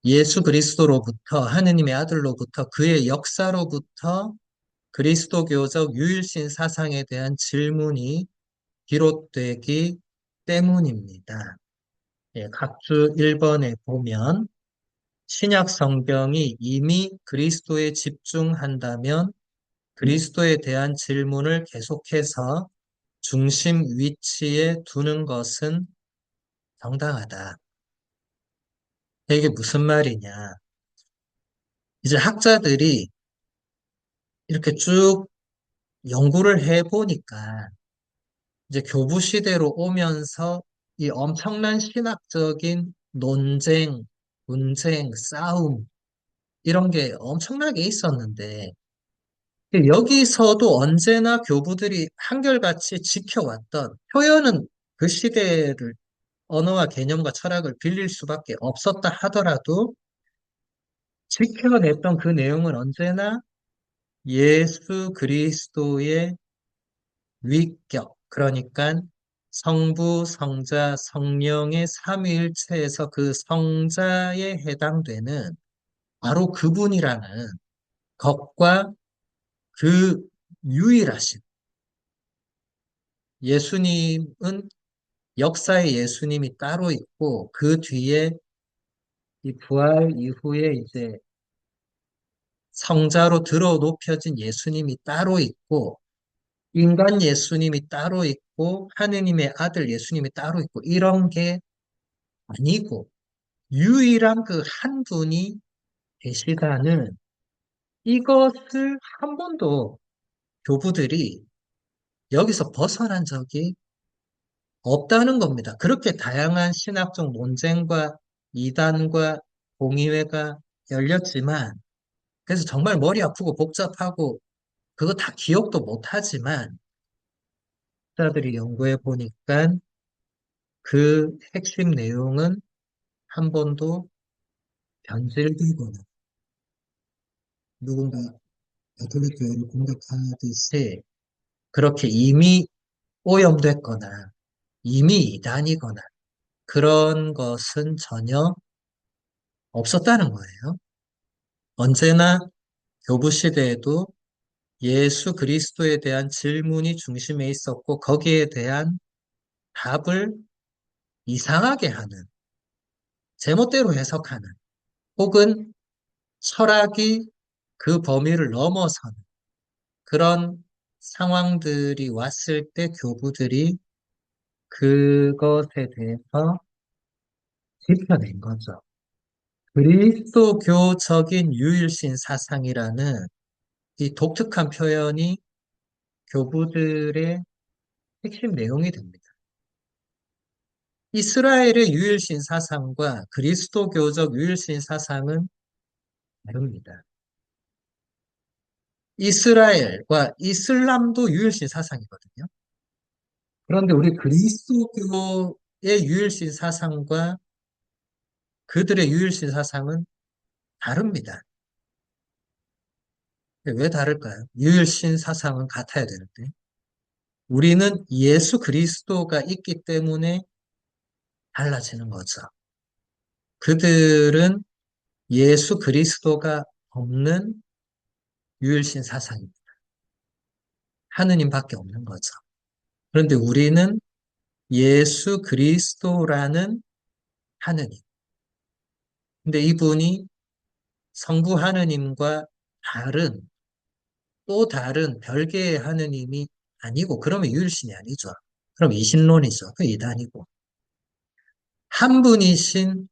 예수 그리스도로부터 하느님의 아들로부터 그의 역사로부터 그리스도교적 유일신 사상에 대한 질문이 비롯되기 때문입니다. 각주 1번에 보면 신약 성경이 이미 그리스도에 집중한다면 그리스도에 대한 질문을 계속해서 중심 위치에 두는 것은 정당하다. 이게 무슨 말이냐? 이제 학자들이 이렇게 쭉 연구를 해보니까 이제 교부 시대로 오면서 이 엄청난 신학적인 논쟁, 분쟁, 싸움 이런 게 엄청나게 있었는데 여기서도 언제나 교부들이 한결같이 지켜왔던 표현은 그 시대를 언어와 개념과 철학을 빌릴 수밖에 없었다 하더라도 지켜냈던 그 내용은 언제나 예수 그리스도의 위격, 그러니까 성부, 성자, 성령의 삼위일체에서 그 성자에 해당되는 바로 그분이라는 것과 그 유일하신 예수님은 역사의 예수님이 따로 있고 그 뒤에 이 부활 이후에 이제 성자로 들어 높여진 예수님이 따로 있고, 인간 예수님이 따로 있고, 하느님의 아들 예수님이 따로 있고, 이런 게 아니고, 유일한 그 한 분이 계시다는 이것을 한 번도 교부들이 여기서 벗어난 적이 없다는 겁니다. 그렇게 다양한 신학적 논쟁과 이단과 공의회가 열렸지만, 그래서 정말 머리 아프고 복잡하고, 그거 다 기억도 못하지만, 자들이 연구해 보니까 그 핵심 내용은 한 번도 변질되거나 누군가 가톨릭 교회를 공격하듯이 그렇게 이미 오염됐거나 이미 이단이거나 그런 것은 전혀 없었다는 거예요. 언제나 교부 시대에도 예수 그리스도에 대한 질문이 중심에 있었고 거기에 대한 답을 이상하게 하는, 제멋대로 해석하는, 혹은 철학이 그 범위를 넘어서는 그런 상황들이 왔을 때 교부들이 그것에 대해서 짚어낸 거죠. 그리스도교적인 유일신 사상이라는 이 독특한 표현이 교부들의 핵심 내용이 됩니다. 이스라엘의 유일신 사상과 그리스도교적 유일신 사상은 다릅니다. 이스라엘과 이슬람도 유일신 사상이거든요. 그런데 우리 그리스도교의 유일신 사상과 그들의 유일신 사상은 다릅니다. 왜 다를까요? 유일신 사상은 같아야 되는데. 우리는 예수 그리스도가 있기 때문에 달라지는 거죠. 그들은 예수 그리스도가 없는 유일신 사상입니다. 하느님밖에 없는 거죠. 그런데 우리는 예수 그리스도라는 하느님. 근데 이분이 성부 하느님과 다른, 또 다른 별개의 하느님이 아니고, 그러면 유일신이 아니죠. 그럼 이신론이죠. 그 이단이고. 한 분이신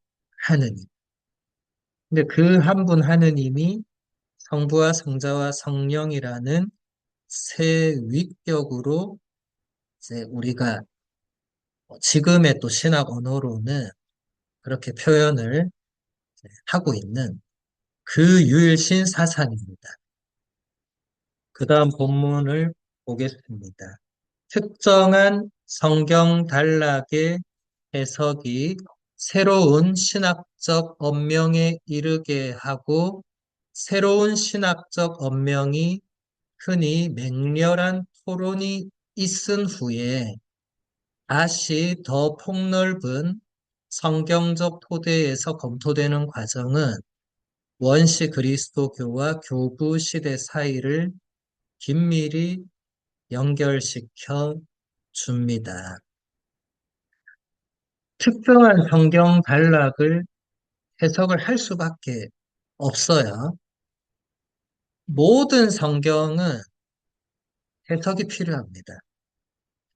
하느님. 근데 그 한 분 하느님이 성부와 성자와 성령이라는 세 위격으로 이제 우리가 지금의 또 신학 언어로는 그렇게 표현을 하고 있는 그 유일신 사상입니다. 그 다음 본문을 보겠습니다. 특정한 성경 단락의 해석이 새로운 신학적 언명에 이르게 하고 새로운 신학적 언명이 흔히 맹렬한 토론이 있은 후에 다시 더 폭넓은 성경적 토대에서 검토되는 과정은 원시 그리스도교와 교부 시대 사이를 긴밀히 연결시켜 줍니다. 특정한 성경 단락을 해석을 할 수밖에 없어요. 모든 성경은 해석이 필요합니다.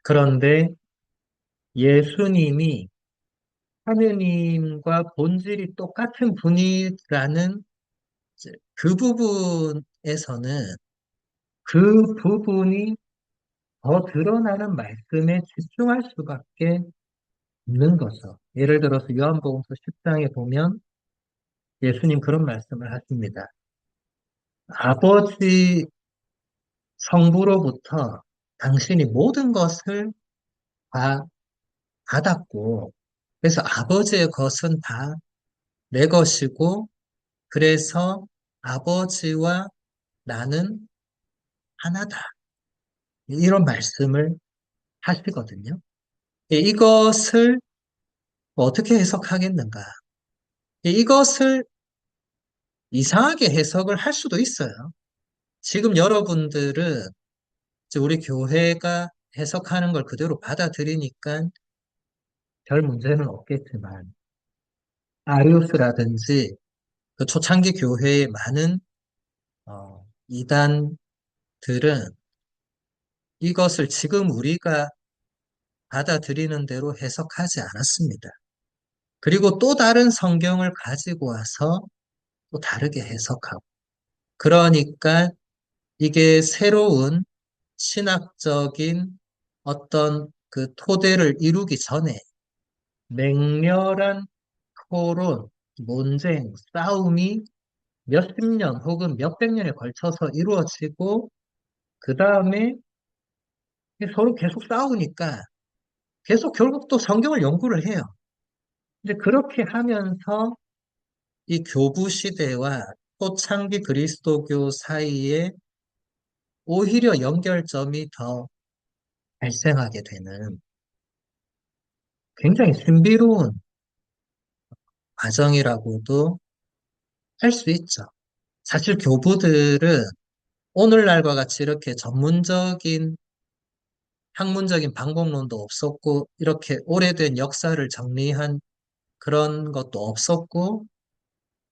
그런데 예수님이 하느님과 본질이 똑같은 분이라는 그 부분에서는 그 부분이 더 드러나는 말씀에 집중할 수밖에 없는 거죠. 예를 들어서 요한복음서 10장에 보면 예수님 그런 말씀을 하십니다. 아버지 성부로부터 당신이 모든 것을 다 받았고, 그래서 아버지의 것은 다 내 것이고, 그래서 아버지와 나는 하나다. 이런 말씀을 하시거든요. 이것을 어떻게 해석하겠는가? 이것을 이상하게 해석을 할 수도 있어요. 지금 여러분들은 이제 우리 교회가 해석하는 걸 그대로 받아들이니까 별 문제는 없겠지만, 아리우스라든지 그 초창기 교회의 많은 이단들은 이것을 지금 우리가 받아들이는 대로 해석하지 않았습니다. 그리고 또 다른 성경을 가지고 와서 또 다르게 해석하고. 그러니까 이게 새로운 신학적인 어떤 그 토대를 이루기 전에 맹렬한 토론, 논쟁, 싸움이 몇십 년 혹은 몇백 년에 걸쳐서 이루어지고 그 다음에 서로 계속 싸우니까 계속 결국 또 성경을 연구를 해요. 이제 그렇게 하면서 이 교부 시대와 초창기 그리스도교 사이에 오히려 연결점이 더 발생하게 되는 굉장히 신비로운 과정이라고도 할 수 있죠. 사실 교부들은 오늘날과 같이 이렇게 전문적인 학문적인 방법론도 없었고, 이렇게 오래된 역사를 정리한 그런 것도 없었고,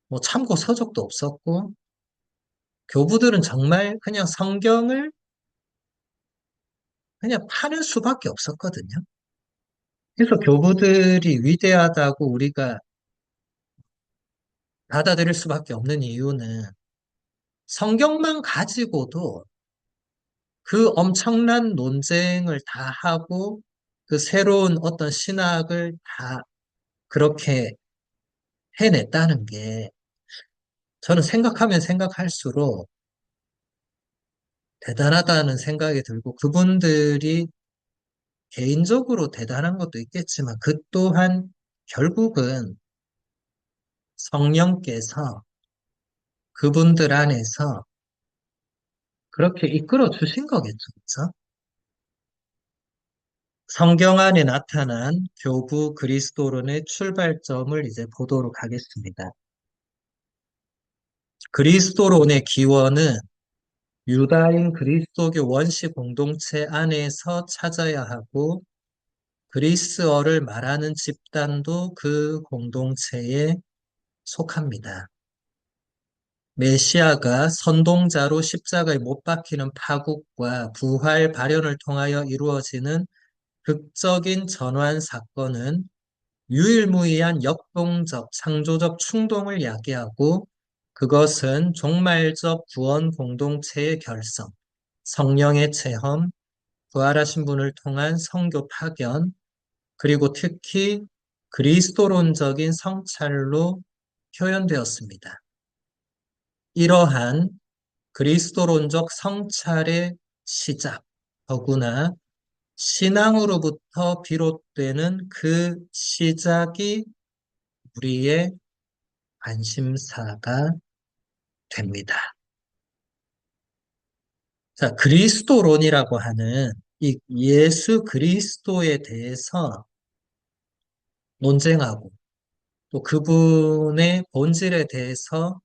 뭐 참고 서적도 없었고, 교부들은 정말 그냥 성경을 그냥 파는 수밖에 없었거든요. 그래서 교부들이 위대하다고 우리가 받아들일 수밖에 없는 이유는 성경만 가지고도 그 엄청난 논쟁을 다 하고 그 새로운 어떤 신학을 다 그렇게 해냈다는 게 저는 생각하면 생각할수록 대단하다는 생각이 들고 그분들이 개인적으로 대단한 것도 있겠지만 그 또한 결국은 성령께서 그분들 안에서 그렇게 이끌어 주신 거겠죠. 그죠? 성경 안에 나타난 교부 그리스도론의 출발점을 이제 보도록 하겠습니다. 그리스도론의 기원은 유다인 그리스도교 원시 공동체 안에서 찾아야 하고 그리스어를 말하는 집단도 그 공동체에 속합니다. 메시아가 선동자로 십자가에 못 박히는 파국과 부활 발현을 통하여 이루어지는 극적인 전환 사건은 유일무이한 역동적, 창조적 충동을 야기하고 그것은 종말적 구원 공동체의 결성, 성령의 체험, 부활하신 분을 통한 성교 파견, 그리고 특히 그리스도론적인 성찰로 표현되었습니다. 이러한 그리스도론적 성찰의 시작, 더구나 신앙으로부터 비롯되는 그 시작이 우리의 관심사가 됩니다. 자, 그리스도론이라고 하는 이 예수 그리스도에 대해서 논쟁하고 또 그분의 본질에 대해서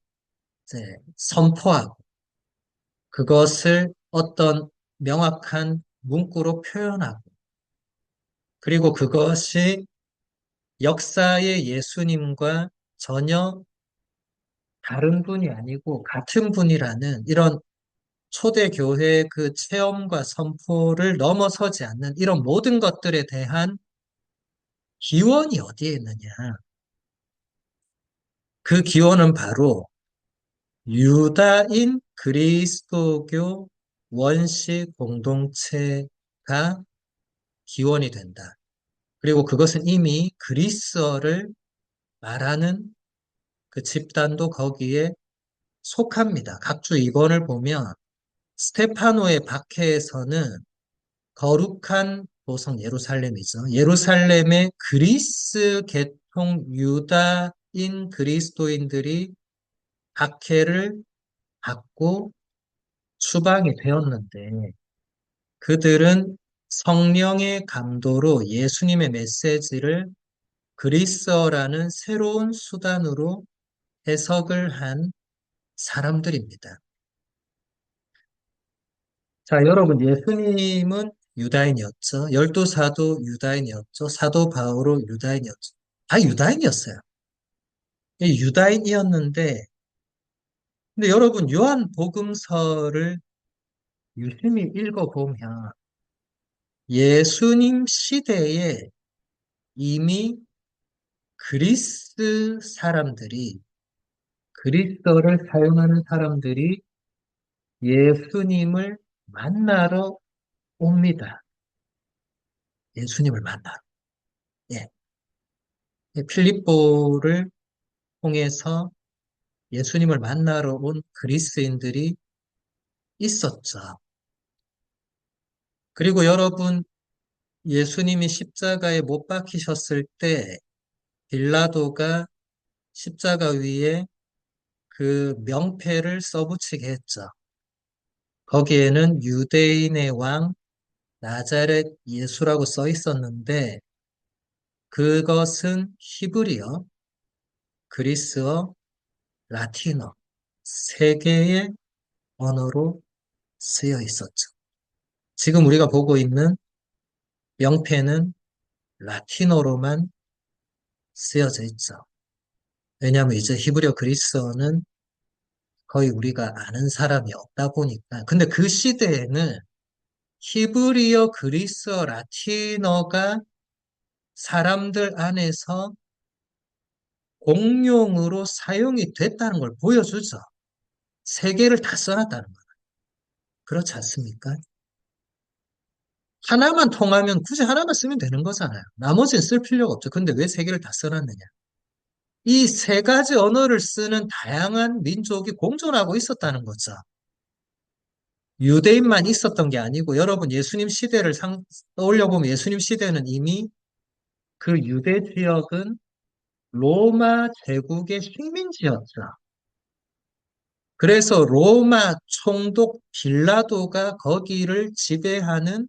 이제 선포하고 그것을 어떤 명확한 문구로 표현하고 그리고 그것이 역사의 예수님과 전혀 다른 분이 아니고 같은 분이라는 이런 초대교회의 그 체험과 선포를 넘어서지 않는 이런 모든 것들에 대한 기원이 어디에 있느냐. 그 기원은 바로 유다인 그리스도교 원시 공동체가 기원이 된다. 그리고 그것은 이미 그리스어를 말하는 그 집단도 거기에 속합니다. 각주 2번을 보면 스테파노의 박해에서는 거룩한 도성 예루살렘이죠. 예루살렘의 그리스 계통 유다인 그리스도인들이 박해를 받고 추방이 되었는데 그들은 성령의 감도로 예수님의 메시지를 그리스어라는 새로운 수단으로 해석을 한 사람들입니다. 자, 여러분, 예수님은 유다인이었죠. 열두 사도 유다인이었죠. 사도 바울도 유다인이었죠. 다 유다인이었어요. 이 유다인이었는데 근데 여러분, 요한복음서를 유심히 읽어보면 예수님 시대에 이미 그리스 사람들이, 그리스어를 사용하는 사람들이 예수님을 만나러 옵니다. 예수님을 만나러. 예. 필립보를 통해서 예수님을 만나러 온 그리스인들이 있었죠. 그리고 여러분, 예수님이 십자가에 못 박히셨을 때 빌라도가 십자가 위에 그 명패를 써붙이게 했죠. 거기에는 유대인의 왕 나자렛 예수라고 써 있었는데 그것은 히브리어, 그리스어, 라틴어 세 개의 언어로 쓰여 있었죠. 지금 우리가 보고 있는 명패는 라틴어로만 쓰여져 있죠. 왜냐하면 이제 히브리어 그리스어는 거의 우리가 아는 사람이 없다 보니까. 근데 그 시대에는 히브리어 그리스어 라틴어가 사람들 안에서 공용으로 사용이 됐다는 걸 보여주죠. 세 개를 다 써놨다는 거예요. 그렇지 않습니까? 하나만 통하면 굳이 하나만 쓰면 되는 거잖아요. 나머지는 쓸 필요가 없죠. 근데 왜 세 개를 다 써놨느냐? 이 세 가지 언어를 쓰는 다양한 민족이 공존하고 있었다는 거죠. 유대인만 있었던 게 아니고 여러분 예수님 시대를 떠올려 보면 예수님 시대는 이미 그 유대 지역은 로마 제국의 식민지였죠. 그래서 로마 총독 빌라도가 거기를 지배하는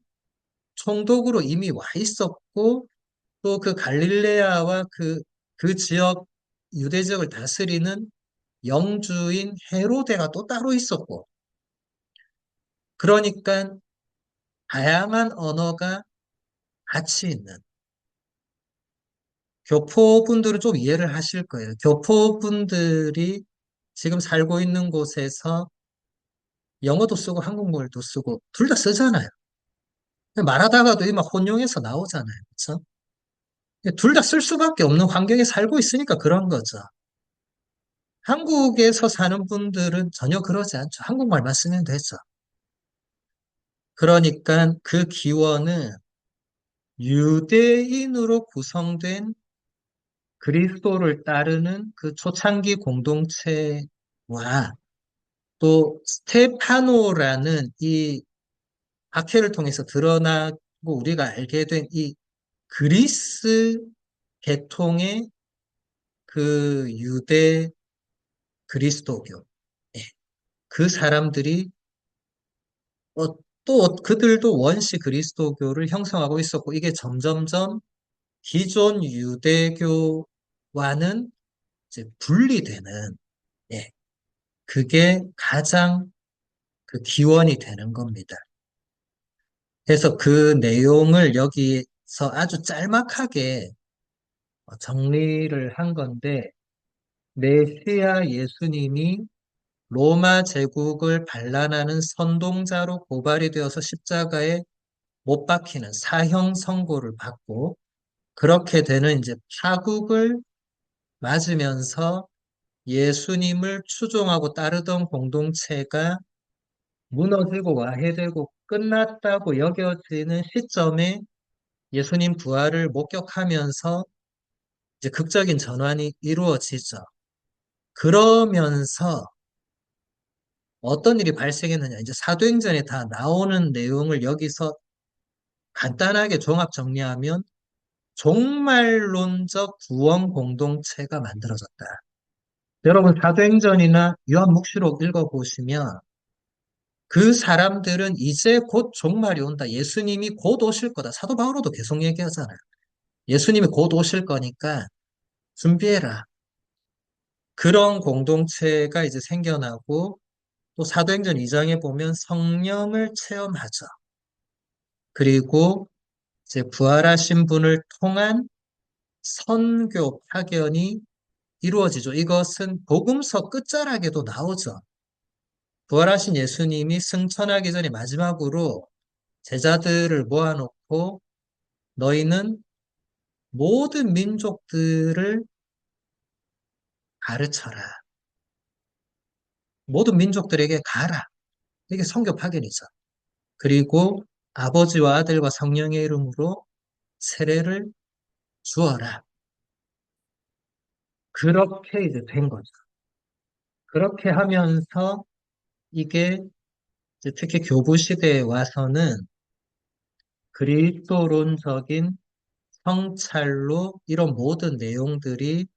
총독으로 이미 와 있었고 또 그 갈릴레아와 그 지역 유대 지역을 다스리는 영주인 헤로데가 또 따로 있었고 그러니까 다양한 언어가 같이 있는 교포분들은 좀 이해를 하실 거예요. 교포분들이 지금 살고 있는 곳에서 영어도 쓰고 한국말도 쓰고 둘 다 쓰잖아요. 말하다가도 막 혼용해서 나오잖아요. 그렇죠? 둘 다 쓸 수밖에 없는 환경에 살고 있으니까 그런 거죠. 한국에서 사는 분들은 전혀 그러지 않죠. 한국말만 쓰면 되죠. 그러니까 그 기원은 유대인으로 구성된 그리스도를 따르는 그 초창기 공동체와 또 스테파노라는 이 박해를 통해서 드러나고 우리가 알게 된 이 그리스 계통의 그 유대 그리스도교 예, 그 사람들이 또 그들도 원시 그리스도교를 형성하고 있었고 이게 점점점 기존 유대교와는 이제 분리되는 예, 그게 가장 그 기원이 되는 겁니다. 그래서 그 내용을 여기서 아주 짤막하게 정리를 한 건데 메시아 예수님이 로마 제국을 반란하는 선동자로 고발이 되어서 십자가에 못 박히는 사형 선고를 받고 그렇게 되는 이제 파국을 맞으면서 예수님을 추종하고 따르던 공동체가 무너지고 와해되고 끝났다고 여겨지는 시점에 예수님 부활을 목격하면서 이제 극적인 전환이 이루어지죠. 그러면서 어떤 일이 발생했느냐. 이제 사도행전에 다 나오는 내용을 여기서 간단하게 종합 정리하면 종말론적 구원 공동체가 만들어졌다. 여러분 사도행전이나 요한묵시록 읽어보시면 그 사람들은 이제 곧 종말이 온다. 예수님이 곧 오실 거다. 사도 바울도 계속 얘기하잖아요. 예수님이 곧 오실 거니까 준비해라. 그런 공동체가 이제 생겨나고 또 사도행전 2장에 보면 성령을 체험하죠. 그리고 이제 부활하신 분을 통한 선교 파견이 이루어지죠. 이것은 복음서 끝자락에도 나오죠. 부활하신 예수님이 승천하기 전에 마지막으로 제자들을 모아놓고 너희는 모든 민족들을 가르쳐라. 모든 민족들에게 가라. 이게 성교 파견이죠. 그리고 아버지와 아들과 성령의 이름으로 세례를 주어라. 그렇게 이제 된 거죠. 그렇게 하면서 이게 이제 특히 교부 시대에 와서는 그리스도론적인 성찰로 이런 모든 내용들이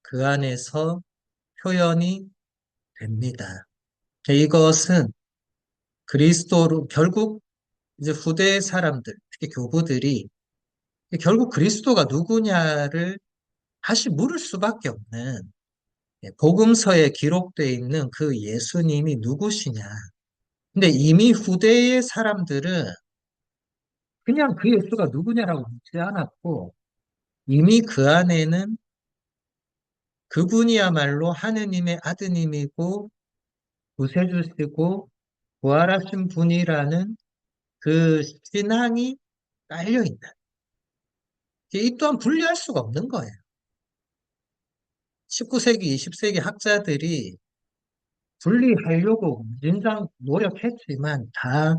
그 안에서 표현이 됩니다. 이것은 그리스도로 결국 이제 후대 사람들, 특히 교부들이 결국 그리스도가 누구냐를 다시 물을 수밖에 없는 복음서에 기록되어 있는 그 예수님이 누구시냐. 근데 이미 후대의 사람들은 그냥 그 예수가 누구냐라고 묻지 않았고 이미 그 안에는 그분이야말로 하느님의 아드님이고 구세주시고 부활하신 분이라는 그 신앙이 깔려 있다. 이 또한 분리할 수가 없는 거예요. 19세기, 20세기 학자들이 분리하려고 무진장 노력했지만 다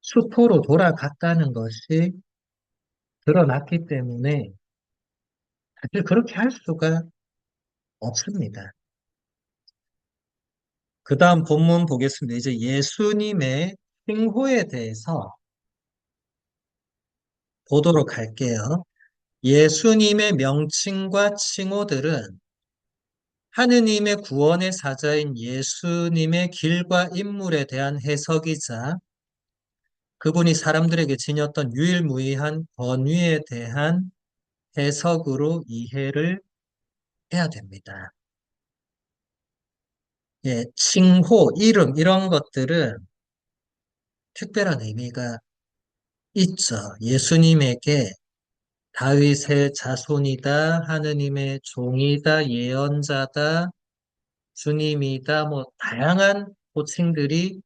수포로 돌아갔다는 것이 드러났기 때문에 사실 그렇게 할 수가 없습니다. 그 다음 본문 보겠습니다. 이제 예수님의 칭호에 대해서 보도록 할게요. 예수님의 명칭과 칭호들은 하느님의 구원의 사자인 예수님의 길과 인물에 대한 해석이자 그분이 사람들에게 지녔던 유일무이한 권위에 대한 해석으로 이해를 해야 됩니다. 예, 칭호, 이름, 이런 것들은 특별한 의미가 있죠. 예수님에게 다윗의 자손이다, 하느님의 종이다, 예언자다, 주님이다, 뭐, 다양한 호칭들이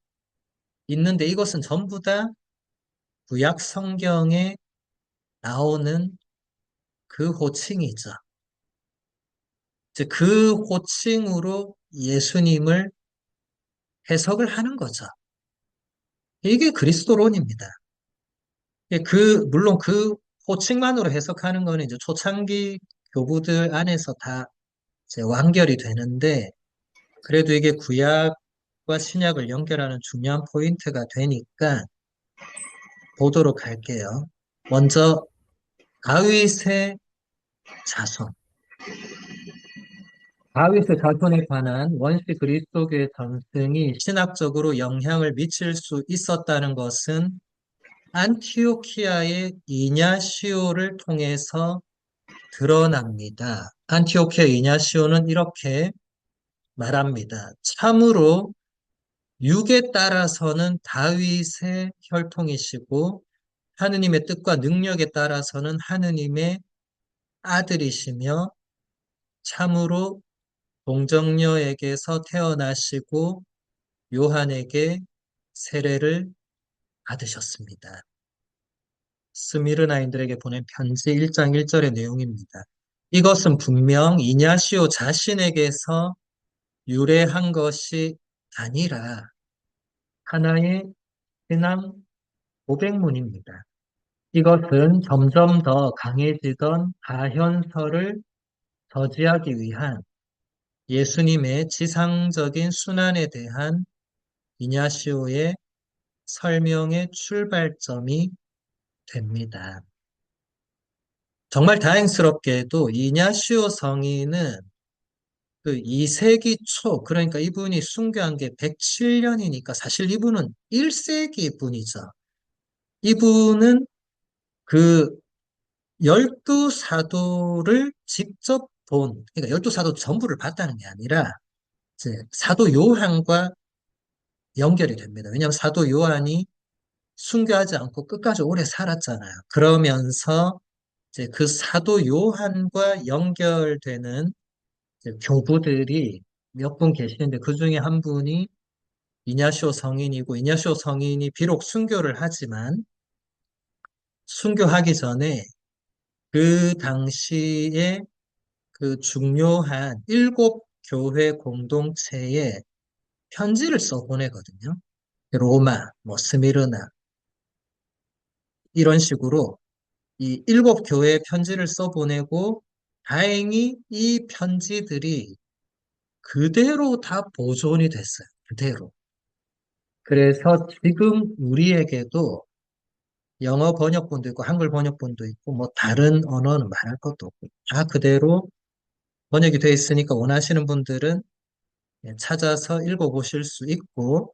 있는데 이것은 전부 다 구약 성경에 나오는 그 호칭이죠. 이제 그 호칭으로 예수님을 해석을 하는 거죠. 이게 그리스도론입니다. 물론 그 호칭만으로 해석하는 거는 이제 초창기 교부들 안에서 다 이제 완결이 되는데, 그래도 이게 구약과 신약을 연결하는 중요한 포인트가 되니까 보도록 할게요. 먼저, 다윗의 자손. 다윗의 자손에 관한 원시 그리스도교의 전승이 신학적으로 영향을 미칠 수 있었다는 것은 안티오키아의 이냐시오를 통해서 드러납니다. 안티오키아 이냐시오는 이렇게 말합니다. 참으로 육에 따라서는 다윗의 혈통이시고 하느님의 뜻과 능력에 따라서는 하느님의 아들이시며 참으로 동정녀에게서 태어나시고 요한에게 세례를 받으셨습니다. 스미르나인들에게 보낸 편지 1장 1절의 내용입니다. 이것은 분명 이냐시오 자신에게서 유래한 것이 아니라 하나의 신앙 고백문입니다. 이것은 점점 더 강해지던 가현설을 저지하기 위한 예수님의 지상적인 순환에 대한 이냐시오의 설명의 출발점이 됩니다. 정말 다행스럽게도 이냐시오 성인은 그 2세기 초, 그러니까 이분이 순교한 게 107년이니까 사실 이분은 1세기 분이죠. 이분은 그 열두 사도를 직접 그러니까 열두 사도 전부를 봤다는 게 아니라 이제 사도 요한과 연결이 됩니다. 왜냐하면 사도 요한이 순교하지 않고 끝까지 오래 살았잖아요. 그러면서 이제 그 사도 요한과 연결되는 이제 교부들이 몇 분 계시는데 그 중에 한 분이 이냐시오 성인이고 이냐시오 성인이 비록 순교를 하지만 순교하기 전에 그 당시에 그 중요한 일곱 교회 공동체에 편지를 써보내거든요. 로마, 뭐 스미르나 이런 식으로 이 일곱 교회에 편지를 써보내고 다행히 이 편지들이 그대로 다 보존이 됐어요. 그대로. 그래서 지금 우리에게도 영어 번역본도 있고 한글 번역본도 있고 뭐 다른 언어는 말할 것도 없고 다 그대로 번역이 돼 있으니까 원하시는 분들은 찾아서 읽어보실 수 있고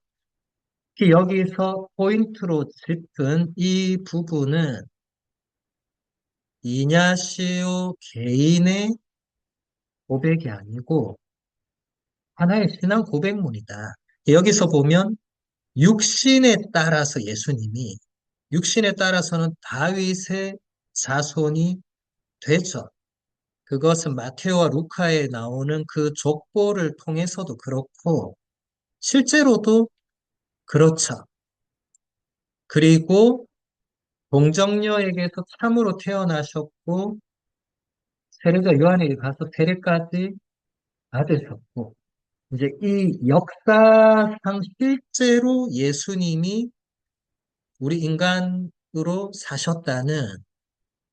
특히 여기서 포인트로 짚은 이 부분은 이냐시오 개인의 고백이 아니고 하나의 신앙 고백문이다. 여기서 보면 육신에 따라서 예수님이 육신에 따라서는 다윗의 자손이 되죠. 그것은 마테오와 루카에 나오는 그 족보를 통해서도 그렇고 실제로도 그렇죠. 그리고 동정녀에게서 참으로 태어나셨고 세례자 요한에게 가서 세례까지 받으셨고 이제 이 역사상 실제로 예수님이 우리 인간으로 사셨다는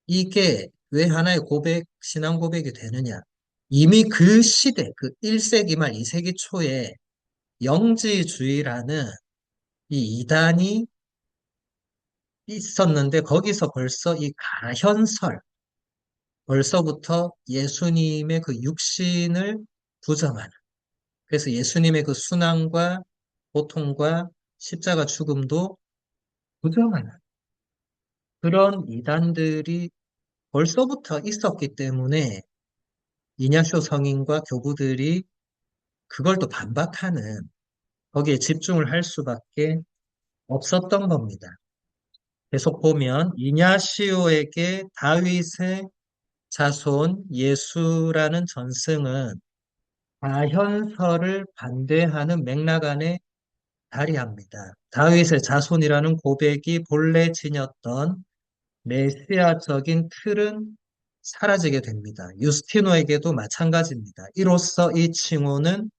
이게 왜 하나의 고백, 신앙 고백이 되느냐? 이미 그 시대, 그 1세기 말 2세기 초에 영지주의라는 이 이단이 있었는데 거기서 벌써 이 가현설, 벌써부터 예수님의 그 육신을 부정하는, 그래서 예수님의 그 순환과 고통과 십자가 죽음도 부정하는 그런 이단들이 벌써부터 있었기 때문에 이냐쇼 성인과 교부들이 그걸 또 반박하는 거기에 집중을 할 수밖에 없었던 겁니다. 계속 보면 이냐시오에게 다윗의 자손 예수라는 전승은 다현설을 반대하는 맥락 안에 자리합니다. 다윗의 자손이라는 고백이 본래 지녔던 메시아적인 틀은 사라지게 됩니다. 유스티노에게도 마찬가지입니다. 이로써 이 칭호는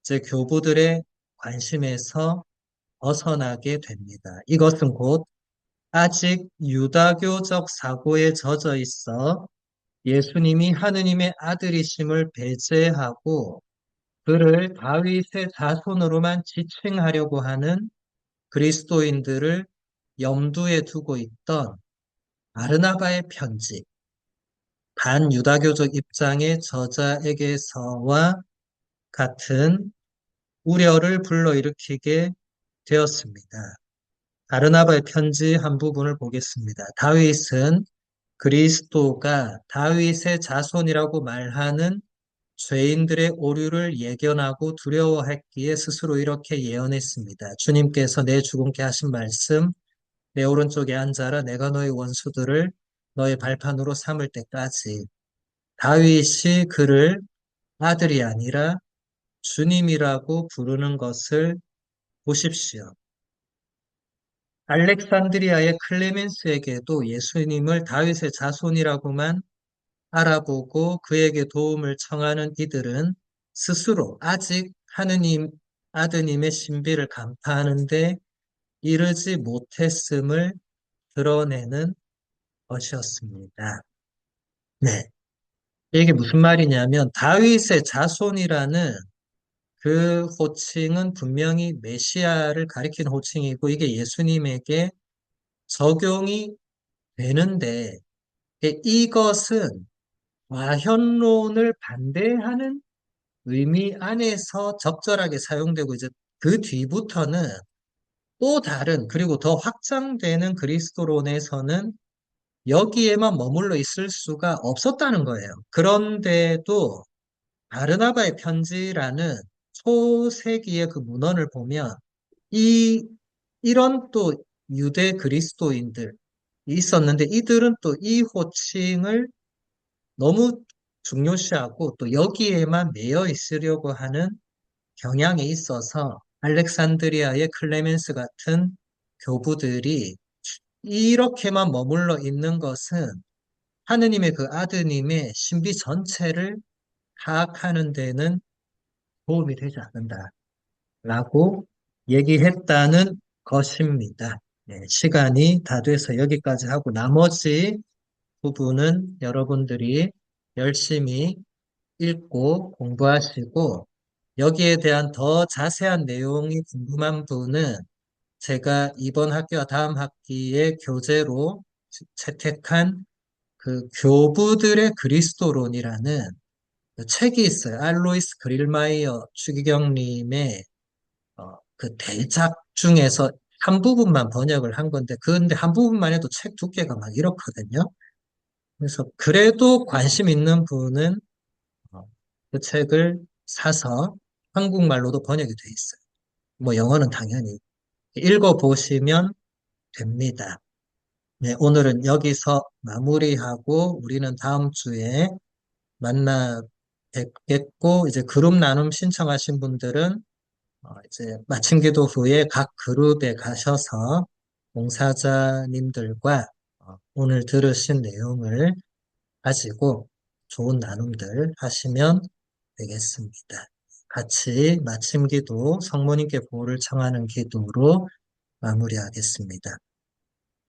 제 교부들의 관심에서 벗어나게 됩니다. 이것은 곧 아직 유다교적 사고에 젖어 있어 예수님이 하느님의 아들이심을 배제하고 그를 다윗의 자손으로만 지칭하려고 하는 그리스도인들을 염두에 두고 있던 바르나바의 편지, 반유다교적 입장의 저자에게서와 같은 우려를 불러일으키게 되었습니다. 바르나바의 편지 한 부분을 보겠습니다. 다윗은 그리스도가 다윗의 자손이라고 말하는 죄인들의 오류를 예견하고 두려워했기에 스스로 이렇게 예언했습니다. 주님께서 내 죽음께 하신 말씀, 내 오른쪽에 앉아라 내가 너의 원수들을 너의 발판으로 삼을 때까지 다윗이 그를 아들이 아니라 주님이라고 부르는 것을 보십시오. 알렉산드리아의 클레멘스에게도 예수님을 다윗의 자손이라고만 알아보고 그에게 도움을 청하는 이들은 스스로 아직 하느님 아드님의 신비를 간파하는데 이르지 못했음을 드러내는 것이었습니다. 네. 이게 무슨 말이냐면 다윗의 자손이라는 그 호칭은 분명히 메시아를 가리키는 호칭이고 이게 예수님에게 적용이 되는데 이것은 과현론을 반대하는 의미 안에서 적절하게 사용되고 이제 그 뒤부터는 또 다른 그리고 더 확장되는 그리스도론에서는 여기에만 머물러 있을 수가 없었다는 거예요. 그런데도 바르나바의 편지라는 초세기의 그 문헌을 보면 이 이런 또 유대 그리스도인들이 있었는데 이들은 또 이 호칭을 너무 중요시하고 또 여기에만 매여 있으려고 하는 경향이 있어서 알렉산드리아의 클레멘스 같은 교부들이 이렇게만 머물러 있는 것은 하느님의 그 아드님의 신비 전체를 파악하는 데는 도움이 되지 않는다라고 얘기했다는 것입니다. 네, 시간이 다 돼서 여기까지 하고 나머지 부분은 여러분들이 열심히 읽고 공부하시고 여기에 대한 더 자세한 내용이 궁금한 분은 제가 이번 학기와 다음 학기에 교재로 채택한 그 교부들의 그리스도론이라는 그 책이 있어요. 알로이스 그릴마이어 추기경님의 그 대작 중에서 한 부분만 번역을 한 건데, 근데 한 부분만 해도 책 두께가 막 이렇거든요. 그래서 그래도 관심 있는 분은 어, 그 책을 사서 한국말로도 번역이 돼 있어요. 뭐 영어는 당연히 읽어보시면 됩니다. 네, 오늘은 여기서 마무리하고 우리는 다음 주에 만나 뵙겠고, 이제 그룹 나눔 신청하신 분들은 이제 마침 기도 후에 각 그룹에 가셔서 봉사자님들과 오늘 들으신 내용을 가지고 좋은 나눔들 하시면 되겠습니다. 같이 마침 기도, 성모님께 보호를 청하는 기도로 마무리하겠습니다.